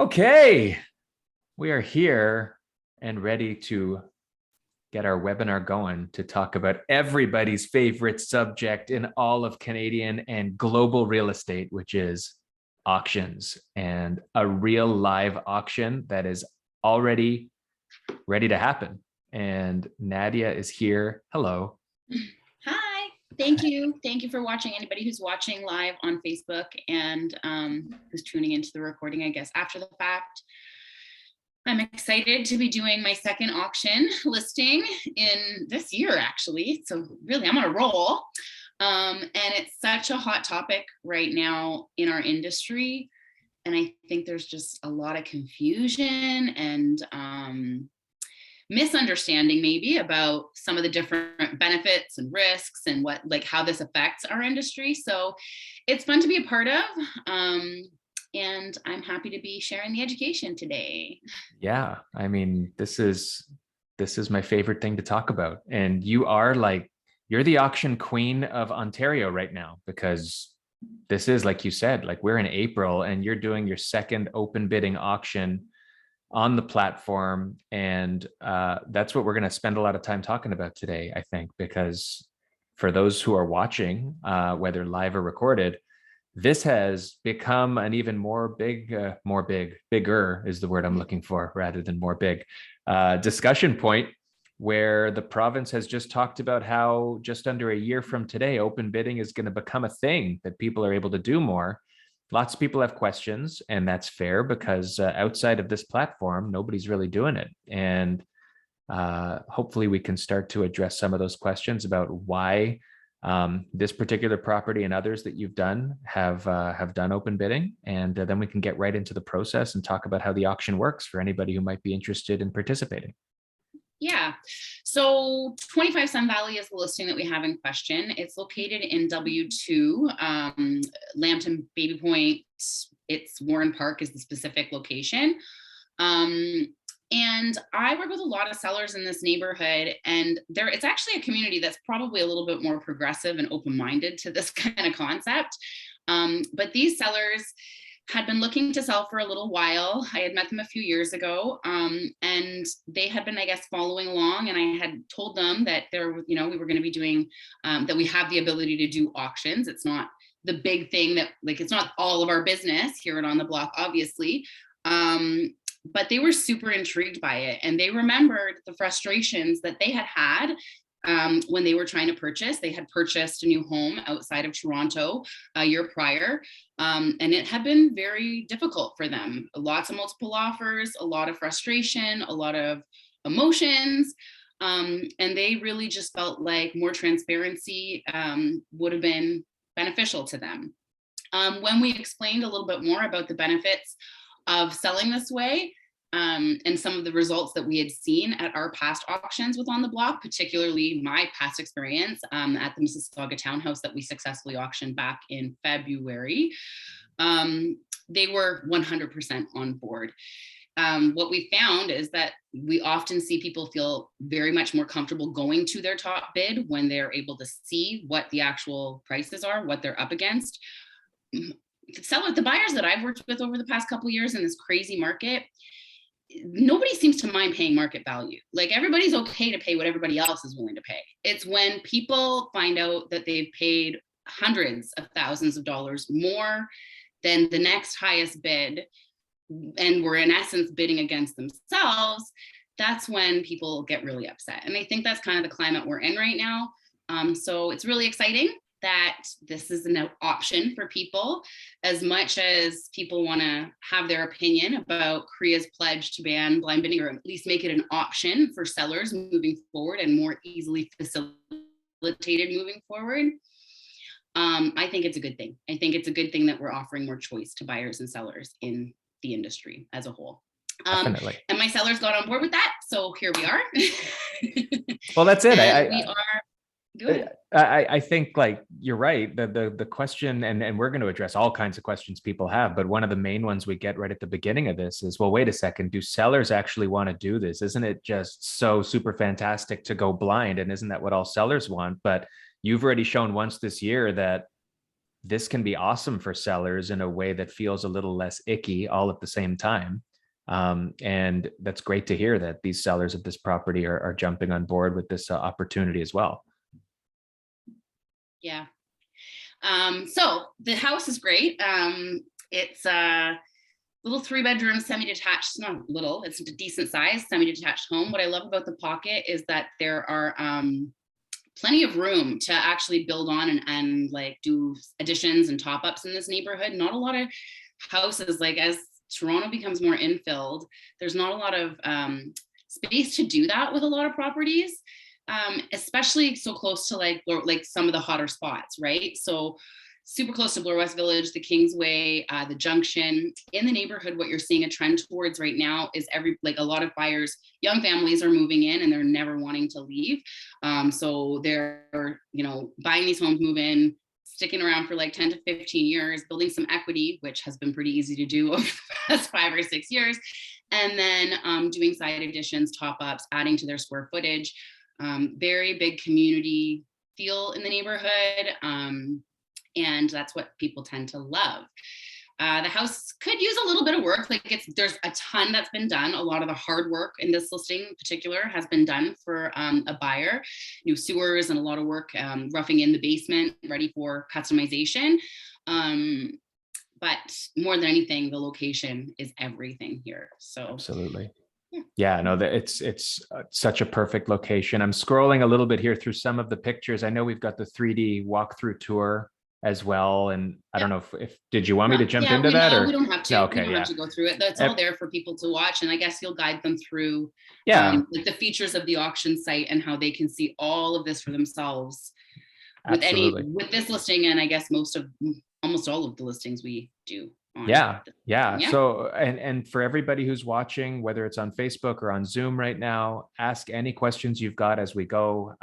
Okay, we are here and ready to get our webinar going to talk about everybody's favorite subject in all of Canadian and global real estate, which is auctions, and a real live auction that is already ready to happen. And Nadia is here. Hello. Hi, thank you. Thank you for watching. Anybody who's watching live on Facebook and who's tuning into the recording, I guess, after the fact. I'm excited to be doing my second auction listing in this year, actually. So really, I'm on a roll. And it's such a hot topic right now in our industry. And I think there's just a lot of confusion and misunderstanding maybe about some of the different benefits and risks and how this affects our industry. So it's fun to be a part of. And I'm happy to be sharing the education today. Yeah, I mean, this is my favorite thing to talk about. And you're the auction queen of Ontario right now, because this is, like you said, like we're in April and you're doing your second open bidding auction on the platform. And that's what we're going to spend a lot of time talking about today, I think, because for those who are watching, whether live or recorded, this has become an even bigger is the word I'm looking for rather than more big, discussion point, where the province has just talked about how just under a year from today, open bidding is going to become a thing that people are able to do more. Lots of people have questions, and that's fair because outside of this platform, nobody's really doing it. And hopefully we can start to address some of those questions about why this particular property and others that you've done have done open bidding. And then we can get right into the process and talk about how the auction works for anybody who might be interested in participating. Yeah, so 25 Sun Valley is the listing that we have in question. It's located in W2, Lambton, Baby Point. It's Warren Park is the specific location. And I work with a lot of sellers in this neighborhood, and it's actually a community that's probably a little bit more progressive and open-minded to this kind of concept. But these sellers had been looking to sell for a little while. I had met them a few years ago, and they had been, I guess, following along. And I had told them that we were going to be doing, that we have the ability to do auctions. It's not the big thing it's not all of our business here at On the Block, obviously. But they were super intrigued by it. And they remembered the frustrations that they had when they were trying to purchase. They had purchased a new home outside of Toronto a year prior. And it had been very difficult for them. Lots of multiple offers, a lot of frustration, a lot of emotions. And they really just felt like more transparency would have been beneficial to them. When we explained a little bit more about the benefits of selling this way, and some of the results that we had seen at our past auctions with On the Block, particularly my past experience at the Mississauga townhouse that we successfully auctioned back in February, they were 100% on board. What we found is that we often see people feel very much more comfortable going to their top bid when they're able to see what the actual prices are, what they're up against. The buyers that I've worked with over the past couple of years in this crazy market, nobody seems to mind paying market value. Like, everybody's okay to pay what everybody else is willing to pay. It's when people find out that they've paid hundreds of thousands of dollars more than the next highest bid, and we're in essence bidding against themselves, that's when people get really upset. And I think that's kind of the climate we're in right now. So it's really exciting that this is an option for people, as much as people want to have their opinion about CREA's pledge to ban blind bidding, or at least make it an option for sellers moving forward and more easily facilitated moving forward. I think it's a good thing. I think it's a good thing that we're offering more choice to buyers and sellers in the industry as a whole. Definitely. And my sellers got on board with that. So here we are. Well, that's it. We are good. I think, like, you're right. The question, and we're going to address all kinds of questions people have, but one of the main ones we get right at the beginning of this is, well, wait a second, do sellers actually want to do this? Isn't it just so super fantastic to go blind? And isn't that what all sellers want? But you've already shown once this year that this can be awesome for sellers in a way that feels a little less icky all at the same time. And that's great to hear that these sellers of this property are jumping on board with this opportunity as well. Yeah. So the house is great. It's a little 3-bedroom semi-detached, not little, it's a decent size semi-detached home. What I love about the pocket is that there are plenty of room to actually build on and like do additions and top ups in this neighborhood. Not a lot of houses, like as Toronto becomes more infilled, there's not a lot of space to do that with a lot of properties, especially so close to like some of the hotter spots, right? So super close to Bloor West Village, the Kingsway, the Junction. In the neighborhood, what you're seeing a trend towards right now is a lot of buyers, young families are moving in and they're never wanting to leave. So they're, buying these homes, move in, sticking around for like 10 to 15 years, building some equity, which has been pretty easy to do over the past 5 or 6 years. And then doing side additions, top ups, adding to their square footage. Very big community feel in the neighborhood. And that's what people tend to love. The house could use a little bit of work. There's a ton that's been done. A lot of the hard work in this listing in particular has been done for a buyer. New sewers and a lot of work roughing in the basement, ready for customization. But more than anything, the location is everything here. So absolutely. Yeah, no, it's such a perfect location. I'm scrolling a little bit here through some of the pictures. I know we've got the 3D walkthrough tour as well. And I don't know if did you want me to jump into that? Or we don't have to. No, okay, we don't have to go through it. That's all there for people to watch. And I guess you'll guide them through like the features of the auction site and how they can see all of this for themselves with this listing. And I guess almost all of the listings we do. Yeah. So, and for everybody who's watching, whether it's on Facebook or on Zoom right now, ask any questions you've got as we go.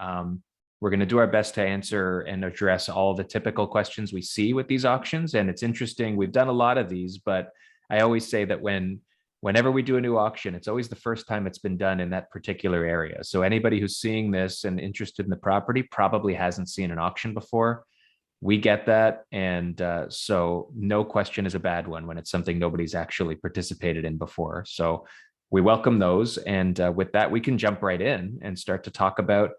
We're going to do our best to answer and address all the typical questions we see with these auctions. And it's interesting, we've done a lot of these, but I always say that whenever we do a new auction, it's always the first time it's been done in that particular area. So anybody who's seeing this and interested in the property probably hasn't seen an auction before. We get that. And so no question is a bad one when it's something nobody's actually participated in before. So we welcome those. And with that, we can jump right in and start to talk about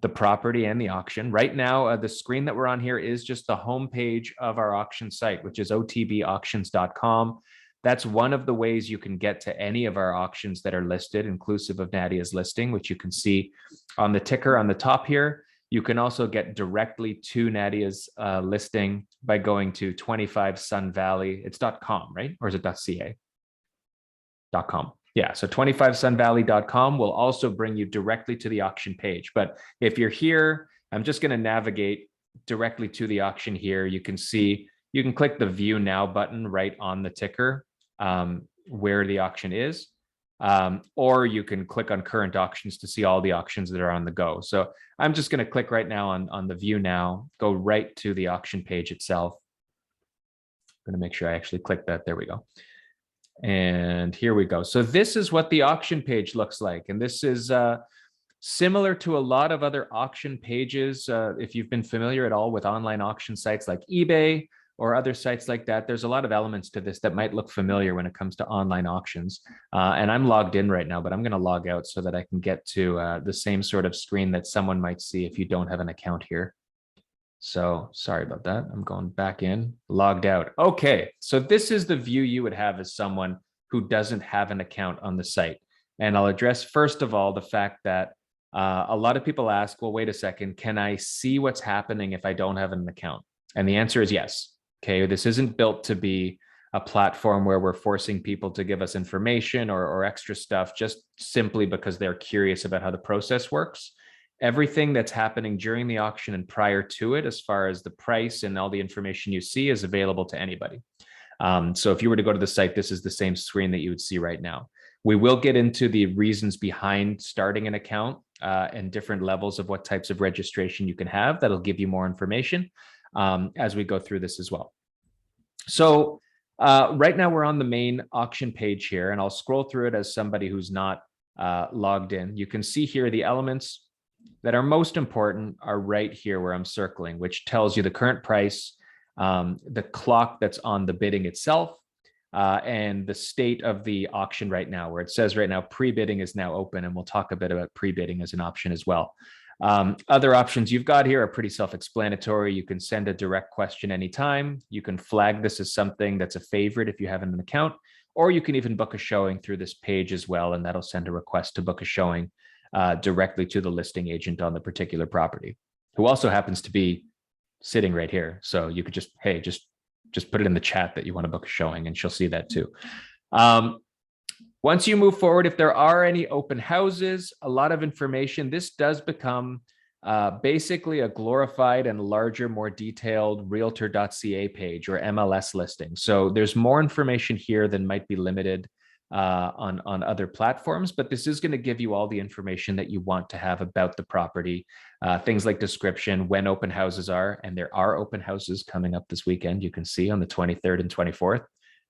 the property and the auction. Right now, the screen that we're on here is just the homepage of our auction site, which is otbauctions.com. That's one of the ways you can get to any of our auctions that are listed, inclusive of Nadia's listing, which you can see on the ticker on the top here. You can also get directly to Nadia's listing by going to 25 Sun Valley. It's .com, right? Or is it .ca? .com. Yeah, so 25sunvalley.com will also bring you directly to the auction page. But if you're here, I'm just going to navigate directly to the auction here. You can see, you can click the View Now button right on the ticker where the auction is. Or you can click on current auctions to see all the auctions that are on the go. So I'm just going to click right now on the View Now, go right to the auction page itself. I'm going to make sure I actually click that. There we go. And here we go. So this is what the auction page looks like. And this is similar to a lot of other auction pages. If you've been familiar at all with online auction sites like eBay or other sites like that, there's a lot of elements to this that might look familiar when it comes to online auctions. And I'm logged in right now, but I'm going to log out so that I can get to the same sort of screen that someone might see if you don't have an account here. So sorry about that. I'm going back in, logged out. Okay, so this is the view you would have as someone who doesn't have an account on the site. And I'll address, first of all, the fact that a lot of people ask, well, wait a second, can I see what's happening if I don't have an account? And the answer is yes. Okay, this isn't built to be a platform where we're forcing people to give us information or extra stuff just simply because they're curious about how the process works. Everything that's happening during the auction and prior to it, as far as the price and all the information you see, is available to anybody. So if you were to go to the site, this is the same screen that you would see right now. We will get into the reasons behind starting an account and different levels of what types of registration you can have. That'll give you more information as we go through this as well. So right now we're on the main auction page here, and I'll scroll through it as somebody who's not logged in. You can see here the elements that are most important are right here where I'm circling, which tells you the current price, the clock that's on the bidding itself, and the state of the auction right now, where it says right now pre-bidding is now open, and we'll talk a bit about pre-bidding as an option as well. Other options you've got here are pretty self-explanatory. You can send a direct question anytime. You can flag this as something that's a favorite if you have an account, or you can even book a showing through this page as well, and that'll send a request to book a showing directly to the listing agent on the particular property, who also happens to be sitting right here. So you could just, hey, just put it in the chat that you want to book a showing, and she'll see that too. Once you move forward, if there are any open houses, a lot of information, this does become basically a glorified and larger, more detailed realtor.ca page or MLS listing. So there's more information here than might be limited on other platforms, but this is going to give you all the information that you want to have about the property, things like description, when open houses are, and there are open houses coming up this weekend, you can see on the 23rd and 24th.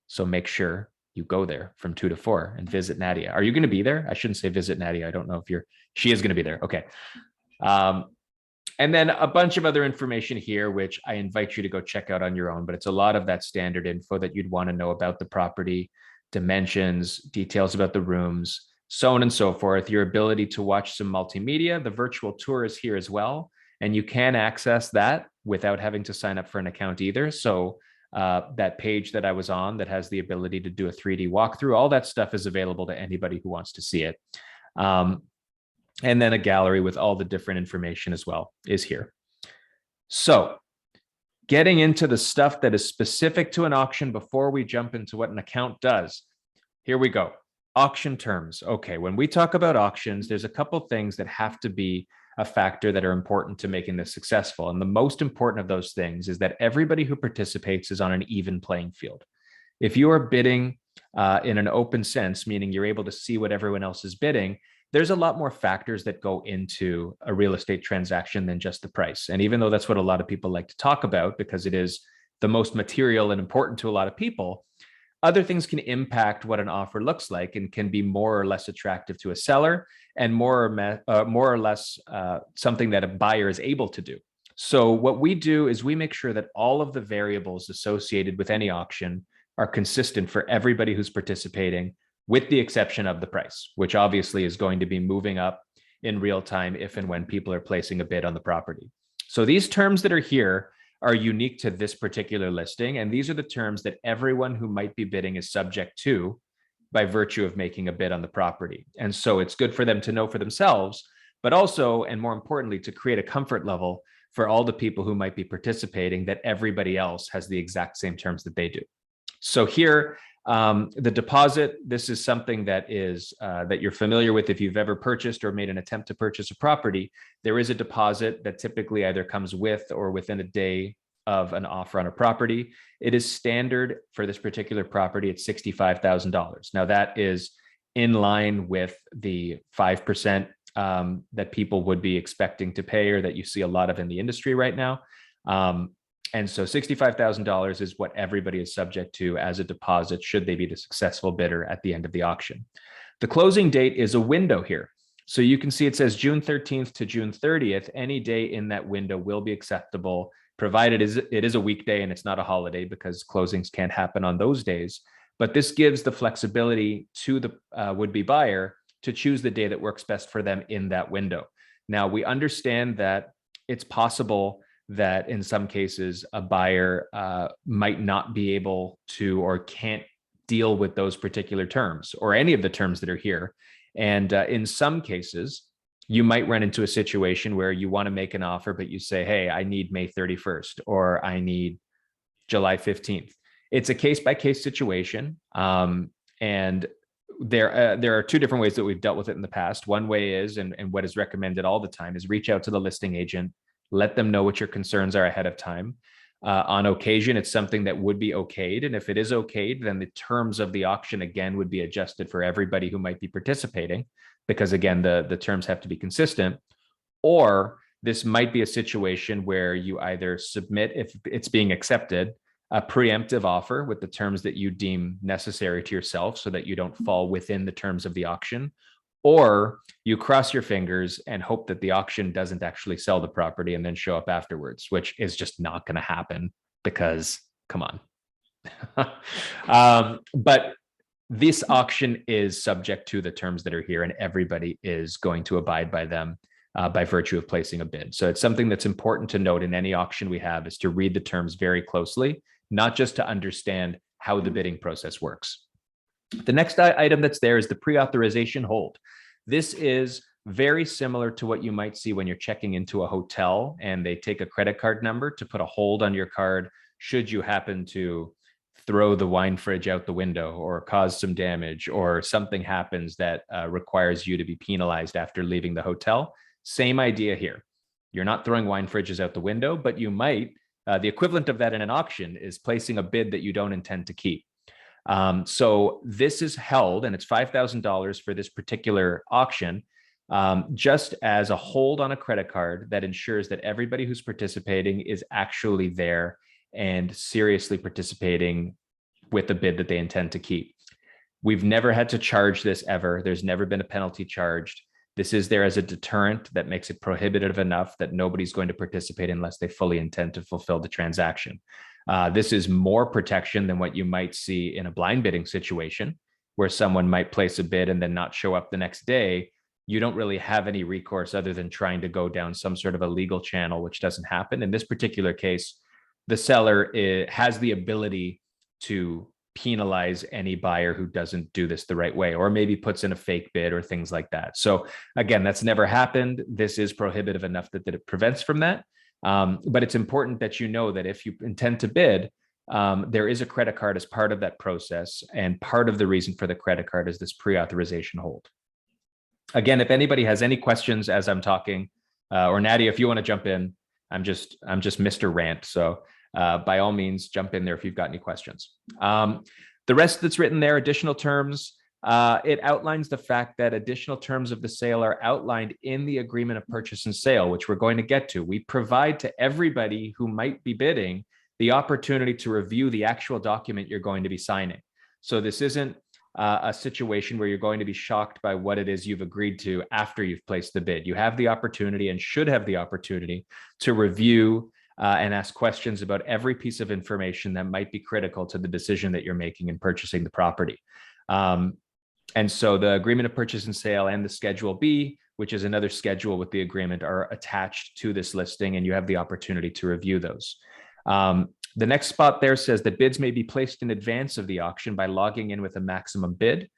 So make sure you go there from 2 to 4 and visit Nadia. Are you going to be there? I shouldn't say visit Nadia. I don't know if she is going to be there. Okay. And then a bunch of other information here, which I invite you to go check out on your own, but it's a lot of that standard info that you'd want to know about the property, dimensions, details about the rooms, so on and so forth. Your ability to watch some multimedia. The virtual tour is here as well, and you can access that without having to sign up for an account either. So that page that I was on that has the ability to do a 3D walkthrough, all that stuff is available to anybody who wants to see it. And then a gallery with all the different information as well is here. So getting into the stuff that is specific to an auction before we jump into what an account does. Here we go. Auction terms. Okay, when we talk about auctions, there's a couple things that have to be a factor that are important to making this successful. And the most important of those things is that everybody who participates is on an even playing field. If you are bidding in an open sense, meaning you're able to see what everyone else is bidding, there's a lot more factors that go into a real estate transaction than just the price. And even though that's what a lot of people like to talk about, because it is the most material and important to a lot of people, other things can impact what an offer looks like and can be more or less attractive to a seller, and more or less something that a buyer is able to do. So what we do is we make sure that all of the variables associated with any auction are consistent for everybody who's participating, with the exception of the price, which obviously is going to be moving up in real time if and when people are placing a bid on the property. So these terms that are here are unique to this particular listing, and these are the terms that everyone who might be bidding is subject to by virtue of making a bid on the property. And so it's good for them to know for themselves, but also, and more importantly, to create a comfort level for all the people who might be participating, that everybody else has the exact same terms that they do. So here, the deposit, this is something that is that you're familiar with if you've ever purchased or made an attempt to purchase a property. There is a deposit that typically either comes with or within a day of an offer on a property. It is standard for this particular property at $65,000. Now that is in line with the 5% that people would be expecting to pay, or that you see a lot of in the industry right now. And so $65,000 is what everybody is subject to as a deposit should they be the successful bidder at the end of the auction. The closing date is a window here. So you can see it says June 13th to June 30th. Any day in that window will be acceptable, provided it is a weekday and it's not a holiday, because closings can't happen on those days. But this gives the flexibility to the would-be buyer to choose the day that works best for them in that window. Now, we understand that it's possible that in some cases a buyer might not be able to or can't deal with those particular terms or any of the terms that are here. And in some cases, you might run into a situation where you want to make an offer, but you say, hey, I need May 31st or I need July 15th. It's a case-by-case situation. And there are two different ways that we've dealt with it in the past. One way is, and what is recommended all the time, is reach out to the listing agent, let them know what your concerns are ahead of time. On occasion, it's something that would be okayed. And if it is okayed, then the terms of the auction, again, would be adjusted for everybody who might be participating, because again, the terms have to be consistent. Or this might be a situation where you either submit, if it's being accepted, a preemptive offer with the terms that you deem necessary to yourself so that you don't fall within the terms of the auction, or you cross your fingers and hope that the auction doesn't actually sell the property and then show up afterwards, which is just not going to happen because come on. But this auction is subject to the terms that are here, and everybody is going to abide by them by virtue of placing a bid. So it's something that's important to note in any auction we have, is to read the terms very closely, not just to understand how the bidding process works. The next item that's there is the pre-authorization hold. This is very similar to what you might see when you're checking into a hotel and they take a credit card number to put a hold on your card should you happen to throw the wine fridge out the window or cause some damage, or something happens that requires you to be penalized after leaving the hotel. Same idea here. You're not throwing wine fridges out the window, but you might, the equivalent of that in an auction is placing a bid that you don't intend to keep. So this is held, and it's $5,000 for this particular auction, just as a hold on a credit card that ensures that everybody who's participating is actually there and seriously participating with the bid that they intend to keep. We've never had to charge this ever. There's never been a penalty charged. This is there as a deterrent that makes it prohibitive enough that nobody's going to participate unless they fully intend to fulfill the transaction. This is more protection than what you might see in a blind bidding situation, where someone might place a bid and then not show up the next day. You don't really have any recourse other than trying to go down some sort of a legal channel, which doesn't happen. In this particular case, the seller has the ability to penalize any buyer who doesn't do this the right way, or maybe puts in a fake bid or things like that. So again, that's never happened. This is prohibitive enough that it prevents from that. But it's important that you know that if you intend to bid, there is a credit card as part of that process. And part of the reason for the credit card is this pre-authorization hold. Again, if anybody has any questions as I'm talking, or Nadia, if you want to jump in, I'm just Mr. Rant. So by all means, jump in there if you've got any questions. The rest that's written there, additional terms, it outlines the fact that additional terms of the sale are outlined in the agreement of purchase and sale, which we're going to get to. We provide to everybody who might be bidding the opportunity to review the actual document you're going to be signing. So this isn't a situation where you're going to be shocked by what it is you've agreed to after you've placed the bid. You have the opportunity, and should have the opportunity, to review and ask questions about every piece of information that might be critical to the decision that you're making in purchasing the property. And so the agreement of purchase and sale and the Schedule B, which is another schedule with the agreement, are attached to this listing, and you have the opportunity to review those. The next spot there says that bids may be placed in advance of the auction by logging in with a maximum bid.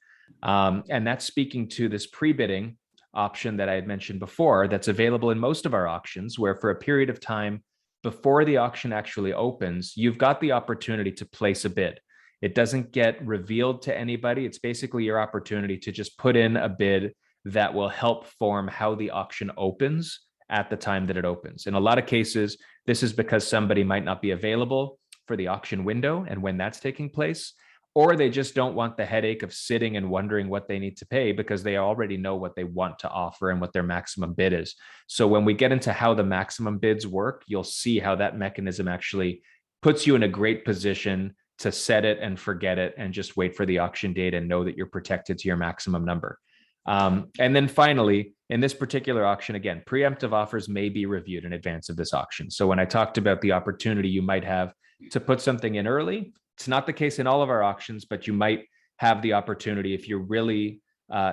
And that's speaking to this pre-bidding option that I had mentioned before, that's available in most of our auctions, where for a period of time before the auction actually opens, you've got the opportunity to place a bid. It doesn't get revealed to anybody. It's basically your opportunity to just put in a bid that will help form how the auction opens at the time that it opens. In a lot of cases, this is because somebody might not be available for the auction window and when that's taking place, or they just don't want the headache of sitting and wondering what they need to pay because they already know what they want to offer and what their maximum bid is. So when we get into how the maximum bids work, you'll see how that mechanism actually puts you in a great position to set it and forget it and just wait for the auction date and know that you're protected to your maximum number. And then finally, in this particular auction, again, preemptive offers may be reviewed in advance of this auction. So when I talked about the opportunity you might have to put something in early, it's not the case in all of our auctions, but you might have the opportunity if you're really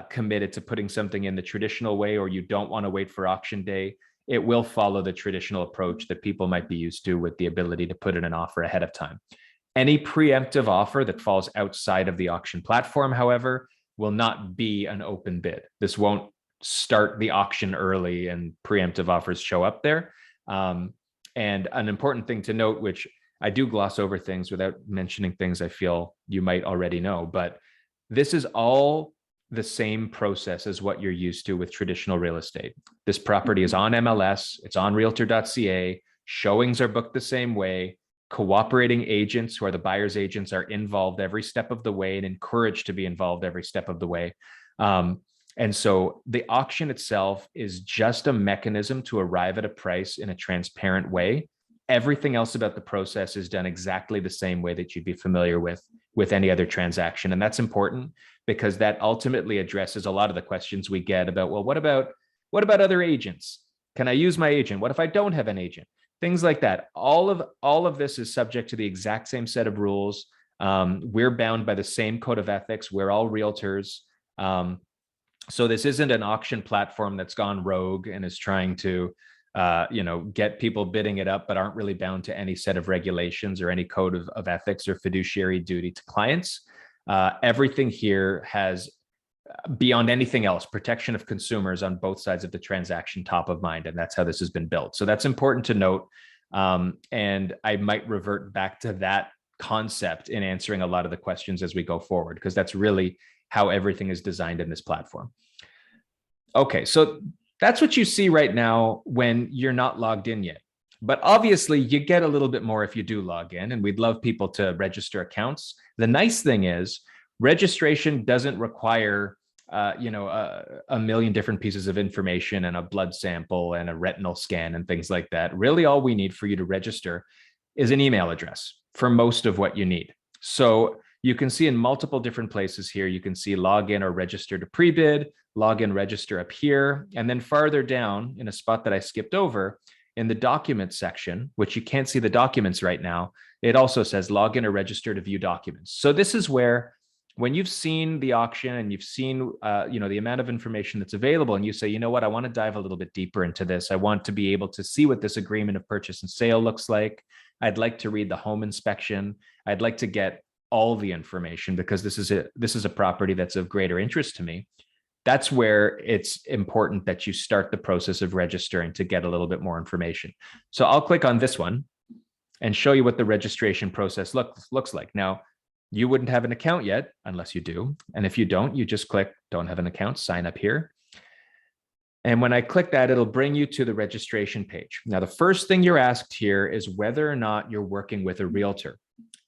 committed to putting something in the traditional way, or you don't want to wait for auction day. It will follow the traditional approach that people might be used to, with the ability to put in an offer ahead of time. Any preemptive offer that falls outside of the auction platform, however, will not be an open bid. This won't start the auction early and preemptive offers show up there. And an important thing to note, which I do gloss over things without mentioning things I feel you might already know, but this is all the same process as what you're used to with traditional real estate. This property is on MLS, it's on realtor.ca, showings are booked the same way. Cooperating agents, who are the buyer's agents, are involved every step of the way and encouraged to be involved every step of the way. And so the auction itself is just a mechanism to arrive at a price in a transparent way. Everything else about the process is done exactly the same way that you'd be familiar with any other transaction. And that's important because that ultimately addresses a lot of the questions we get about, well, what about other agents? Can I use my agent? What if I don't have an agent? things like that. All of this is subject to the exact same set of rules. We're bound by the same code of ethics. We're all realtors. So this isn't an auction platform that's gone rogue and is trying to get people bidding it up, but aren't really bound to any set of regulations or any code of ethics or fiduciary duty to clients. Everything here has, beyond anything else, protection of consumers on both sides of the transaction top of mind. And that's how this has been built. So that's important to note. And I might revert back to that concept in answering a lot of the questions as we go forward, because that's really how everything is designed in this platform. Okay, so that's what you see right now when you're not logged in yet. But obviously you get a little bit more if you do log in, and we'd love people to register accounts. The nice thing is registration doesn't require a million different pieces of information and a blood sample and a retinal scan and things like that. Really, all we need for you to register is an email address for most of what you need. So you can see in multiple different places here, you can see login or register to pre-bid, login, register up here. And then farther down in a spot that I skipped over in the documents section, which you can't see the documents right now, it also says login or register to view documents. So this is where, when you've seen the auction and you've seen the amount of information that's available, and you say, you know what, I want to dive a little bit deeper into this. I want to be able to see what this agreement of purchase and sale looks like. I'd like to read the home inspection. I'd like to get all the information because this is a property that's of greater interest to me. That's where it's important that you start the process of registering to get a little bit more information. So I'll click on this one and show you what the registration process looks like. Now, you wouldn't have an account yet unless you do. And if you don't, you just click don't have an account, sign up here. And when I click that, it'll bring you to the registration page. Now, the first thing you're asked here is whether or not you're working with a realtor.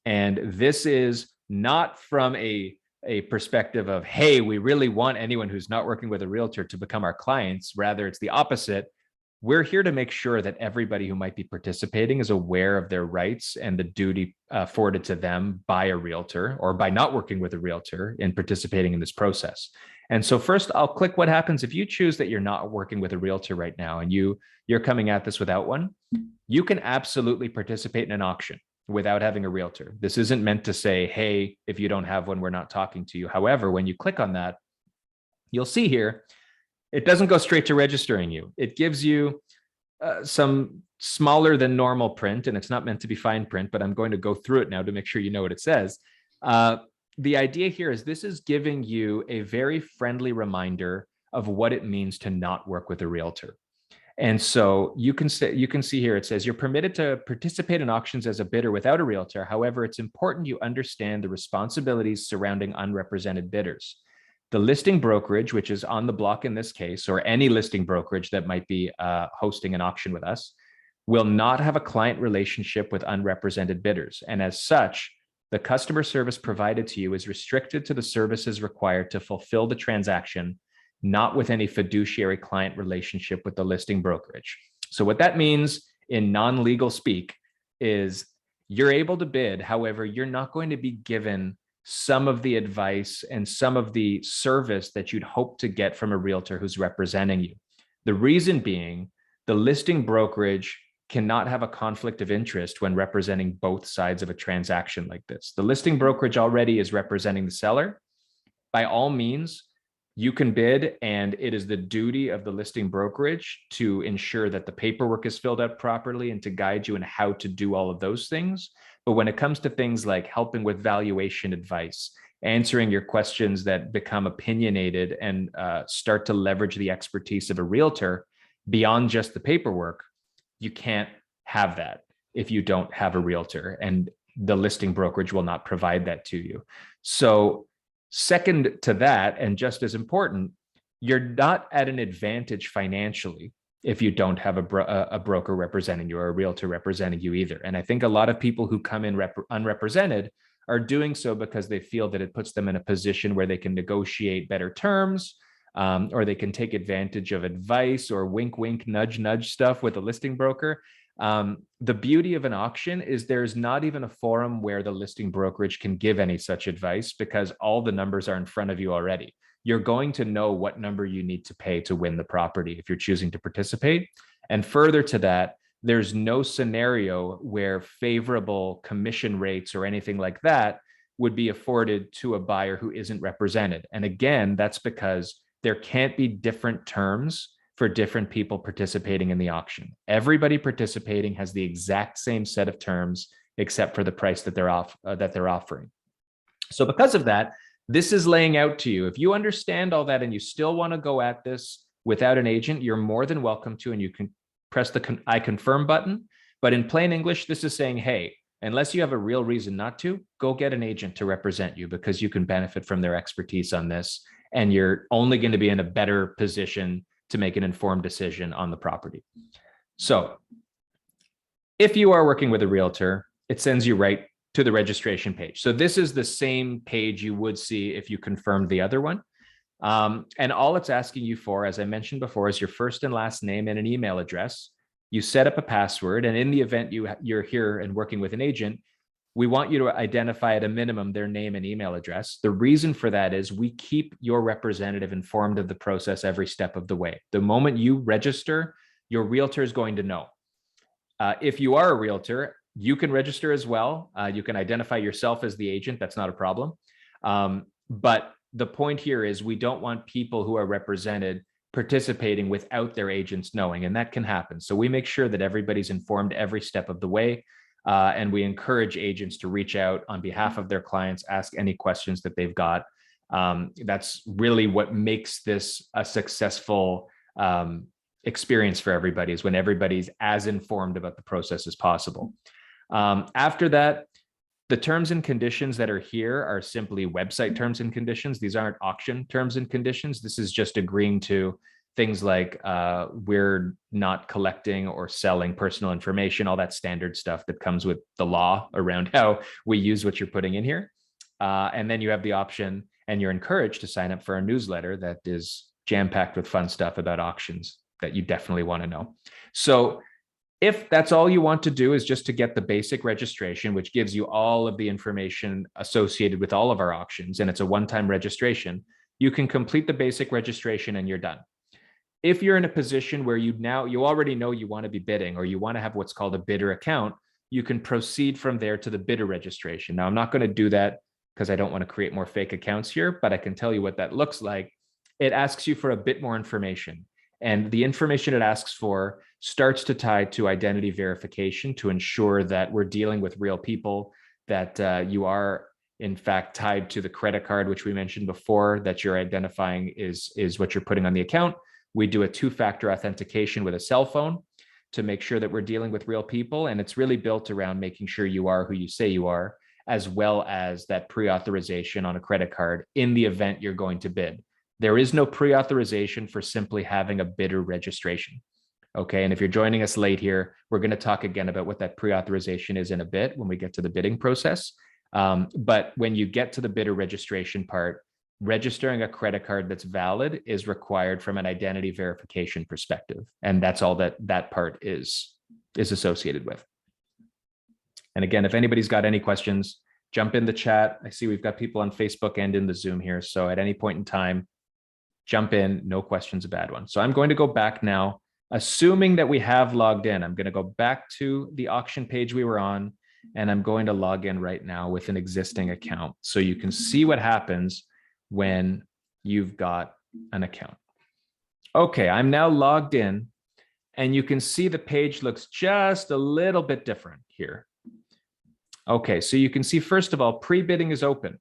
And this is not from a perspective of, hey, we really want anyone who's not working with a realtor to become our clients. Rather, it's the opposite. We're here to make sure that everybody who might be participating is aware of their rights and the duty afforded to them by a realtor or by not working with a realtor in participating in this process. And so first, I'll click what happens if you choose that you're not working with a realtor right now and you're coming at this without one. You can absolutely participate in an auction without having a realtor. This isn't meant to say, hey, if you don't have one, we're not talking to you. However, when you click on that, you'll see here, it doesn't go straight to registering you. It gives you some smaller than normal print, and it's not meant to be fine print, but I'm going to go through it now to make sure you know what it says. The idea here is this is giving you a very friendly reminder of what it means to not work with a realtor. And so you can see here, it says you're permitted to participate in auctions as a bidder without a realtor. However, it's important you understand the responsibilities surrounding unrepresented bidders. The listing brokerage, which is on the block in this case, or any listing brokerage that might be hosting an auction with us, will not have a client relationship with unrepresented bidders. And as such, the customer service provided to you is restricted to the services required to fulfill the transaction, not with any fiduciary client relationship with the listing brokerage. So what that means in non-legal speak is you're able to bid. However, you're not going to be given some of the advice and some of the service that you'd hope to get from a realtor who's representing you. The reason being, the listing brokerage cannot have a conflict of interest when representing both sides of a transaction like this. The listing brokerage already is representing the seller. By all means, you can bid, and it is the duty of the listing brokerage to ensure that the paperwork is filled out properly and to guide you in how to do all of those things. But when it comes to things like helping with valuation advice, answering your questions that become opinionated and start to leverage the expertise of a realtor beyond just the paperwork, you can't have that if you don't have a realtor, and the listing brokerage will not provide that to you. So second to that, and just as important, you're not at an advantage financially if you don't have a broker representing you or a realtor representing you either. And I think a lot of people who come in unrepresented are doing so because they feel that it puts them in a position where they can negotiate better terms, or they can take advantage of advice or wink, wink, nudge, nudge stuff with a listing broker. The beauty of an auction is there's not even a forum where the listing brokerage can give any such advice because all the numbers are in front of you already. You're going to know what number you need to pay to win the property if you're choosing to participate. And further to that, there's no scenario where favorable commission rates or anything like that would be afforded to a buyer who isn't represented. And again, that's because there can't be different terms for different people participating in the auction. Everybody participating has the exact same set of terms, except for the price that they're offering. So because of that, this is laying out to you. If you understand all that and you still want to go at this without an agent, you're more than welcome to, and you can press the I confirm button. But in plain English, this is saying, hey, unless you have a real reason not to, go get an agent to represent you, because you can benefit from their expertise on this. And you're only going to be in a better position to make an informed decision on the property. So if you are working with a realtor, it sends you right to the registration page. So this is the same page you would see if you confirmed the other one. And all it's asking you for, as I mentioned before, is your first and last name and an email address. You set up a password, and in the event you're here and working with an agent, we want you to identify at a minimum their name and email address. The reason for that is we keep your representative informed of the process every step of the way. The moment you register, your realtor is going to know. If you are a realtor, you can register as well. You can identify yourself as the agent. That's not a problem. But the point here is we don't want people who are represented participating without their agents knowing, and that can happen. So we make sure that everybody's informed every step of the way. And we encourage agents to reach out on behalf of their clients, ask any questions that they've got. That's really what makes this a successful experience for everybody, is when everybody's as informed about the process as possible. After that, the terms and conditions that are here are simply website terms and conditions. These aren't auction terms and conditions. This is just agreeing to things like we're not collecting or selling personal information, all that standard stuff that comes with the law around how we use what you're putting in here. And then you have the option, and you're encouraged to sign up for a newsletter that is jam-packed with fun stuff about auctions that you definitely want to know. So if that's all you want to do is just to get the basic registration, which gives you all of the information associated with all of our auctions, and it's a one-time registration, you can complete the basic registration and you're done. If you're in a position where you already know you want to be bidding, or you want to have what's called a bidder account, you can proceed from there to the bidder registration. Now, I'm not going to do that because I don't want to create more fake accounts here, but I can tell you what that looks like. It asks you for a bit more information, and the information it asks for starts to tie to identity verification to ensure that we're dealing with real people, that you are in fact tied to the credit card, which we mentioned before, that you're identifying is what you're putting on the account. We do a two-factor authentication with a cell phone to make sure that we're dealing with real people. And it's really built around making sure you are who you say you are, as well as that pre-authorization on a credit card in the event you're going to bid. There is no pre-authorization for simply having a bidder registration. Okay, and if you're joining us late here, we're going to talk again about what that pre-authorization is in a bit when we get to the bidding process. But when you get to the bidder registration part, registering a credit card that's valid is required from an identity verification perspective. And that's all that part is associated with. And again, if anybody's got any questions, jump in the chat. I see we've got people on Facebook and in the Zoom here. So at any point in time, jump in, no question's a bad one. So I'm going to go back now, assuming that we have logged in. I'm going to go back to the auction page we were on, and I'm going to log in right now with an existing account so you can see what happens when you've got an account. Okay, I'm now logged in, and you can see the page looks just a little bit different here. Okay, so you can see, first of all, pre-bidding is open.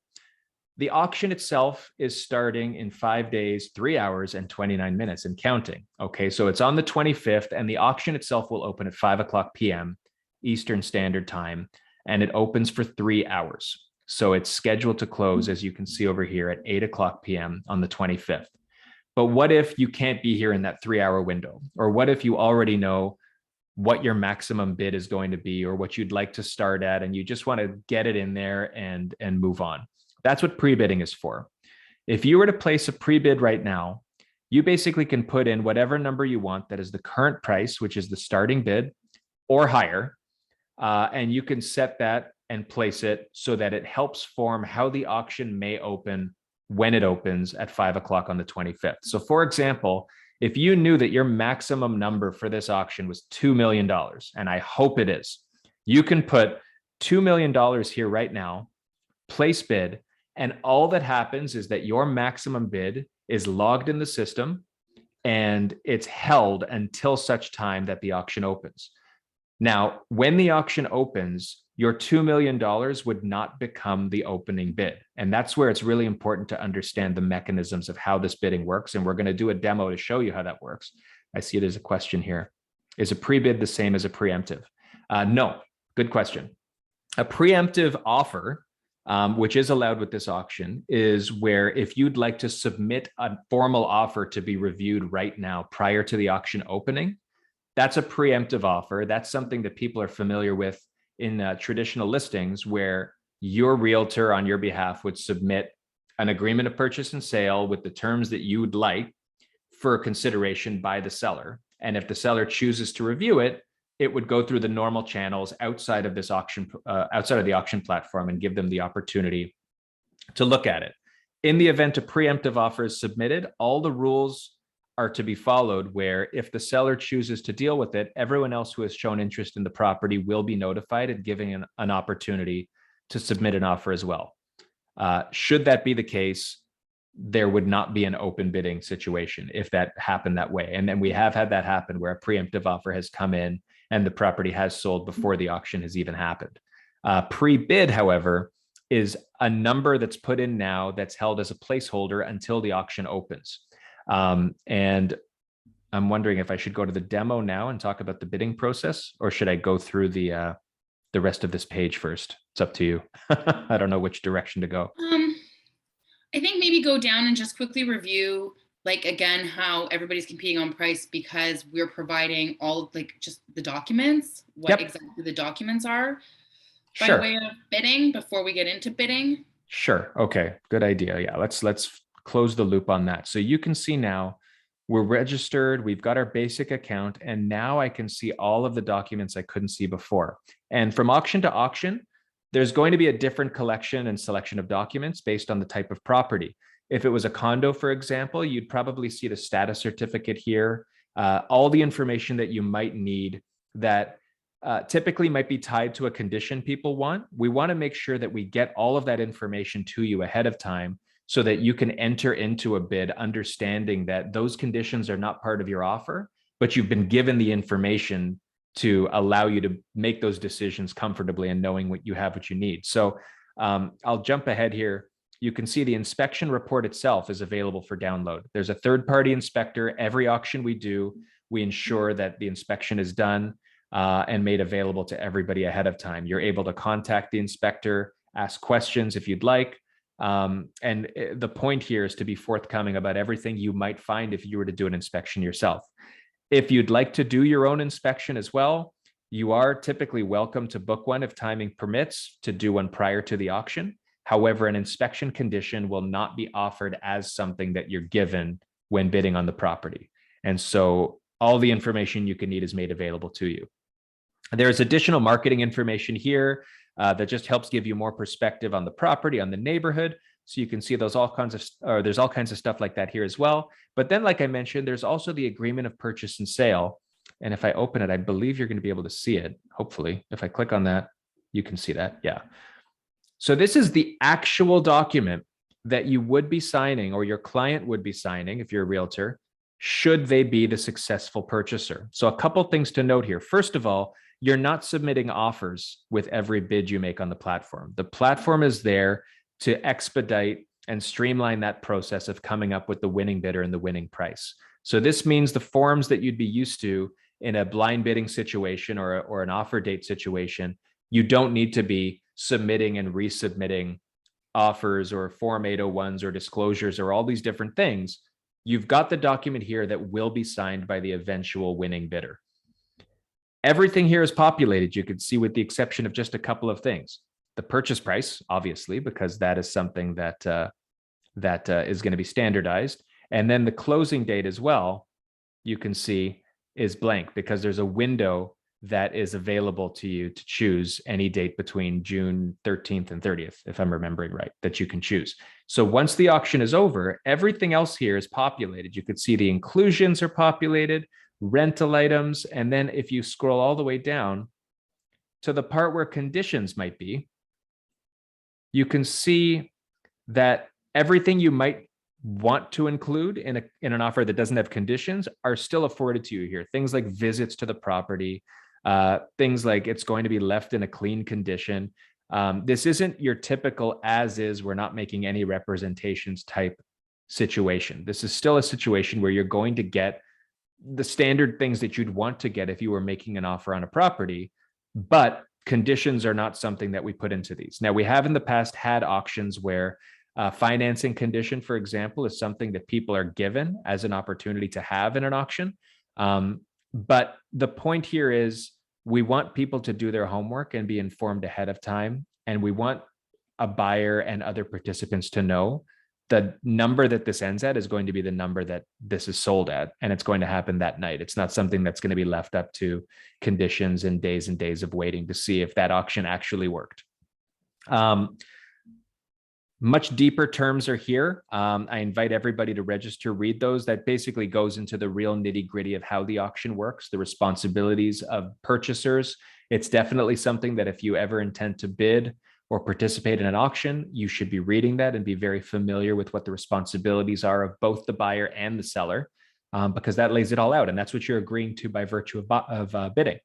The auction itself is starting in 5 days, 3 hours, and 29 minutes and counting. Okay, so it's on the 25th, and the auction itself will open at 5:00 p.m. Eastern Standard Time, and it opens for 3 hours. So it's scheduled to close, as you can see over here, at 8:00 p.m. on the 25th. But what if you can't be here in that 3-hour window? Or what if you already know what your maximum bid is going to be, or what you'd like to start at, and you just want to get it in there and move on? That's what pre-bidding is for. If you were to place a pre-bid right now, you basically can put in whatever number you want that is the current price, which is the starting bid, or higher, and you can set that and place it so that it helps form how the auction may open when it opens at 5:00 on the 25th. So for example, If you knew that your maximum number for this auction was $2 million, and I hope it is, you can put $2 million here right now, place bid, and all that happens is that your maximum bid is logged in the system and it's held until such time that the auction opens. Now, when the auction opens, your $2 million would not become the opening bid. And that's where it's really important to understand the mechanisms of how this bidding works. And we're going to do a demo to show you how that works. I see it as a question here. Is a pre-bid the same as a preemptive? No, good question. A preemptive offer, which is allowed with this auction, is where if you'd like to submit a formal offer to be reviewed right now prior to the auction opening, that's a preemptive offer. That's something that people are familiar with in traditional listings, where your realtor on your behalf would submit an agreement of purchase and sale with the terms that you would like for consideration by the seller. And if the seller chooses to review it, it would go through the normal channels outside of this auction, outside of the auction platform, and give them the opportunity to look at it. In the event a preemptive offer is submitted, all the rules are to be followed, where if the seller chooses to deal with it, everyone else who has shown interest in the property will be notified and given an opportunity to submit an offer as well. Should that be the case, there would not be an open bidding situation if that happened that way. And then we have had that happen where a preemptive offer has come in and the property has sold before the auction has even happened. Pre-bid, however, is a number that's put in now that's held as a placeholder until the auction opens. And I'm wondering if I should go to the demo now and talk about the bidding process, or should I go through the rest of this page first? It's up to you. I don't know which direction to go. I think maybe go down and just quickly review, like, again, how everybody's competing on price, because we're providing all, like, just the documents, what exactly the documents are by way of bidding before we get into bidding. Sure. Okay. Good idea. Yeah. Let's close the loop on that. So you can see now we're registered, we've got our basic account, and now I can see all of the documents I couldn't see before. And from auction to auction, there's going to be a different collection and selection of documents based on the type of property. If it was a condo, for example, you'd probably see the status certificate here, all the information that you might need that typically might be tied to a condition people want. We want to make sure that we get all of that information to you ahead of time, so that you can enter into a bid understanding that those conditions are not part of your offer, but you've been given the information to allow you to make those decisions comfortably and knowing what you need. So I'll jump ahead here. You can see the inspection report itself is available for download. There's a third-party inspector. Every auction we do, we ensure that the inspection is done and made available to everybody ahead of time. You're able to contact the inspector, ask questions if you'd like. And the point here is to be forthcoming about everything you might find if you were to do an inspection yourself. If you'd like to do your own inspection as well, you are typically welcome to book one if timing permits, to do one prior to the auction. However, an inspection condition will not be offered as something that you're given when bidding on the property. And so all the information you can need is made available to you. There's additional marketing information here that just helps give you more perspective on the property, on the neighborhood. So you can see there's all kinds of stuff like that here as well. But then, like I mentioned, there's also the agreement of purchase and sale. And if I open it, I believe you're going to be able to see it. Hopefully, if I click on that, you can see that. Yeah. So this is the actual document that you would be signing, or your client would be signing if you're a realtor, should they be the successful purchaser. So a couple things to note here. First of all, you're not submitting offers with every bid you make on the platform. The platform is there to expedite and streamline that process of coming up with the winning bidder and the winning price. So this means the forms that you'd be used to in a blind bidding situation or an offer date situation, you don't need to be submitting and resubmitting offers or Form 801s or disclosures or all these different things. You've got the document here that will be signed by the eventual winning bidder. Everything here is populated, you can see, with the exception of just a couple of things. The purchase price, obviously, because that is something that is going to be standardized. And then the closing date as well, you can see, is blank because there's a window that is available to you to choose any date between June 13th and 30th, if I'm remembering right, that you can choose. So once the auction is over, everything else here is populated. You could see the inclusions are populated, rental items, and then if you scroll all the way down to the part where conditions might be, you can see that everything you might want to include in an offer that doesn't have conditions are still afforded to you here. Things like visits to the property, things like it's going to be left in a clean condition. This isn't your typical as is, we're not making any representations type situation. This is still a situation where you're going to get the standard things that you'd want to get if you were making an offer on a property, but conditions are not something that we put into these. Now, we have in the past had auctions where financing condition, for example, is something that people are given as an opportunity to have in an auction. But the point here is we want people to do their homework and be informed ahead of time. And we want a buyer and other participants to know the number that this ends at is going to be the number that this is sold at, and it's going to happen that night. It's not something that's going to be left up to conditions and days of waiting to see if that auction actually worked. Much deeper terms are here. I invite everybody to register, read those. That basically goes into the real nitty gritty of how the auction works, the responsibilities of purchasers. It's definitely something that if you ever intend to bid or participate in an auction, you should be reading that and be very familiar with what the responsibilities are of both the buyer and the seller, because that lays it all out. And that's what you're agreeing to by virtue of bidding.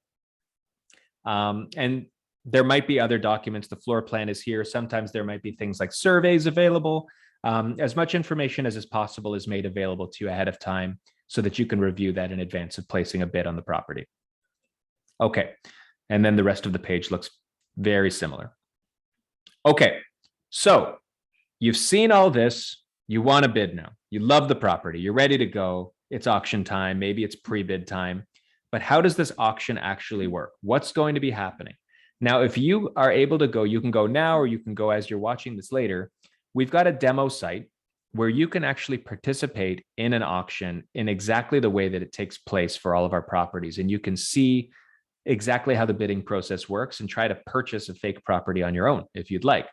And there might be other documents. The floor plan is here. Sometimes there might be things like surveys available. As much information as is possible is made available to you ahead of time so that you can review that in advance of placing a bid on the property. Okay. And then the rest of the page looks very similar. Okay. So you've seen all this. You want to bid now. You love the property. You're ready to go. It's auction time. Maybe it's pre-bid time. But how does this auction actually work? What's going to be happening? Now, if you are able to go, you can go now, or you can go as you're watching this later. We've got a demo site where you can actually participate in an auction in exactly the way that it takes place for all of our properties. And you can see exactly how the bidding process works and try to purchase a fake property on your own if you'd like.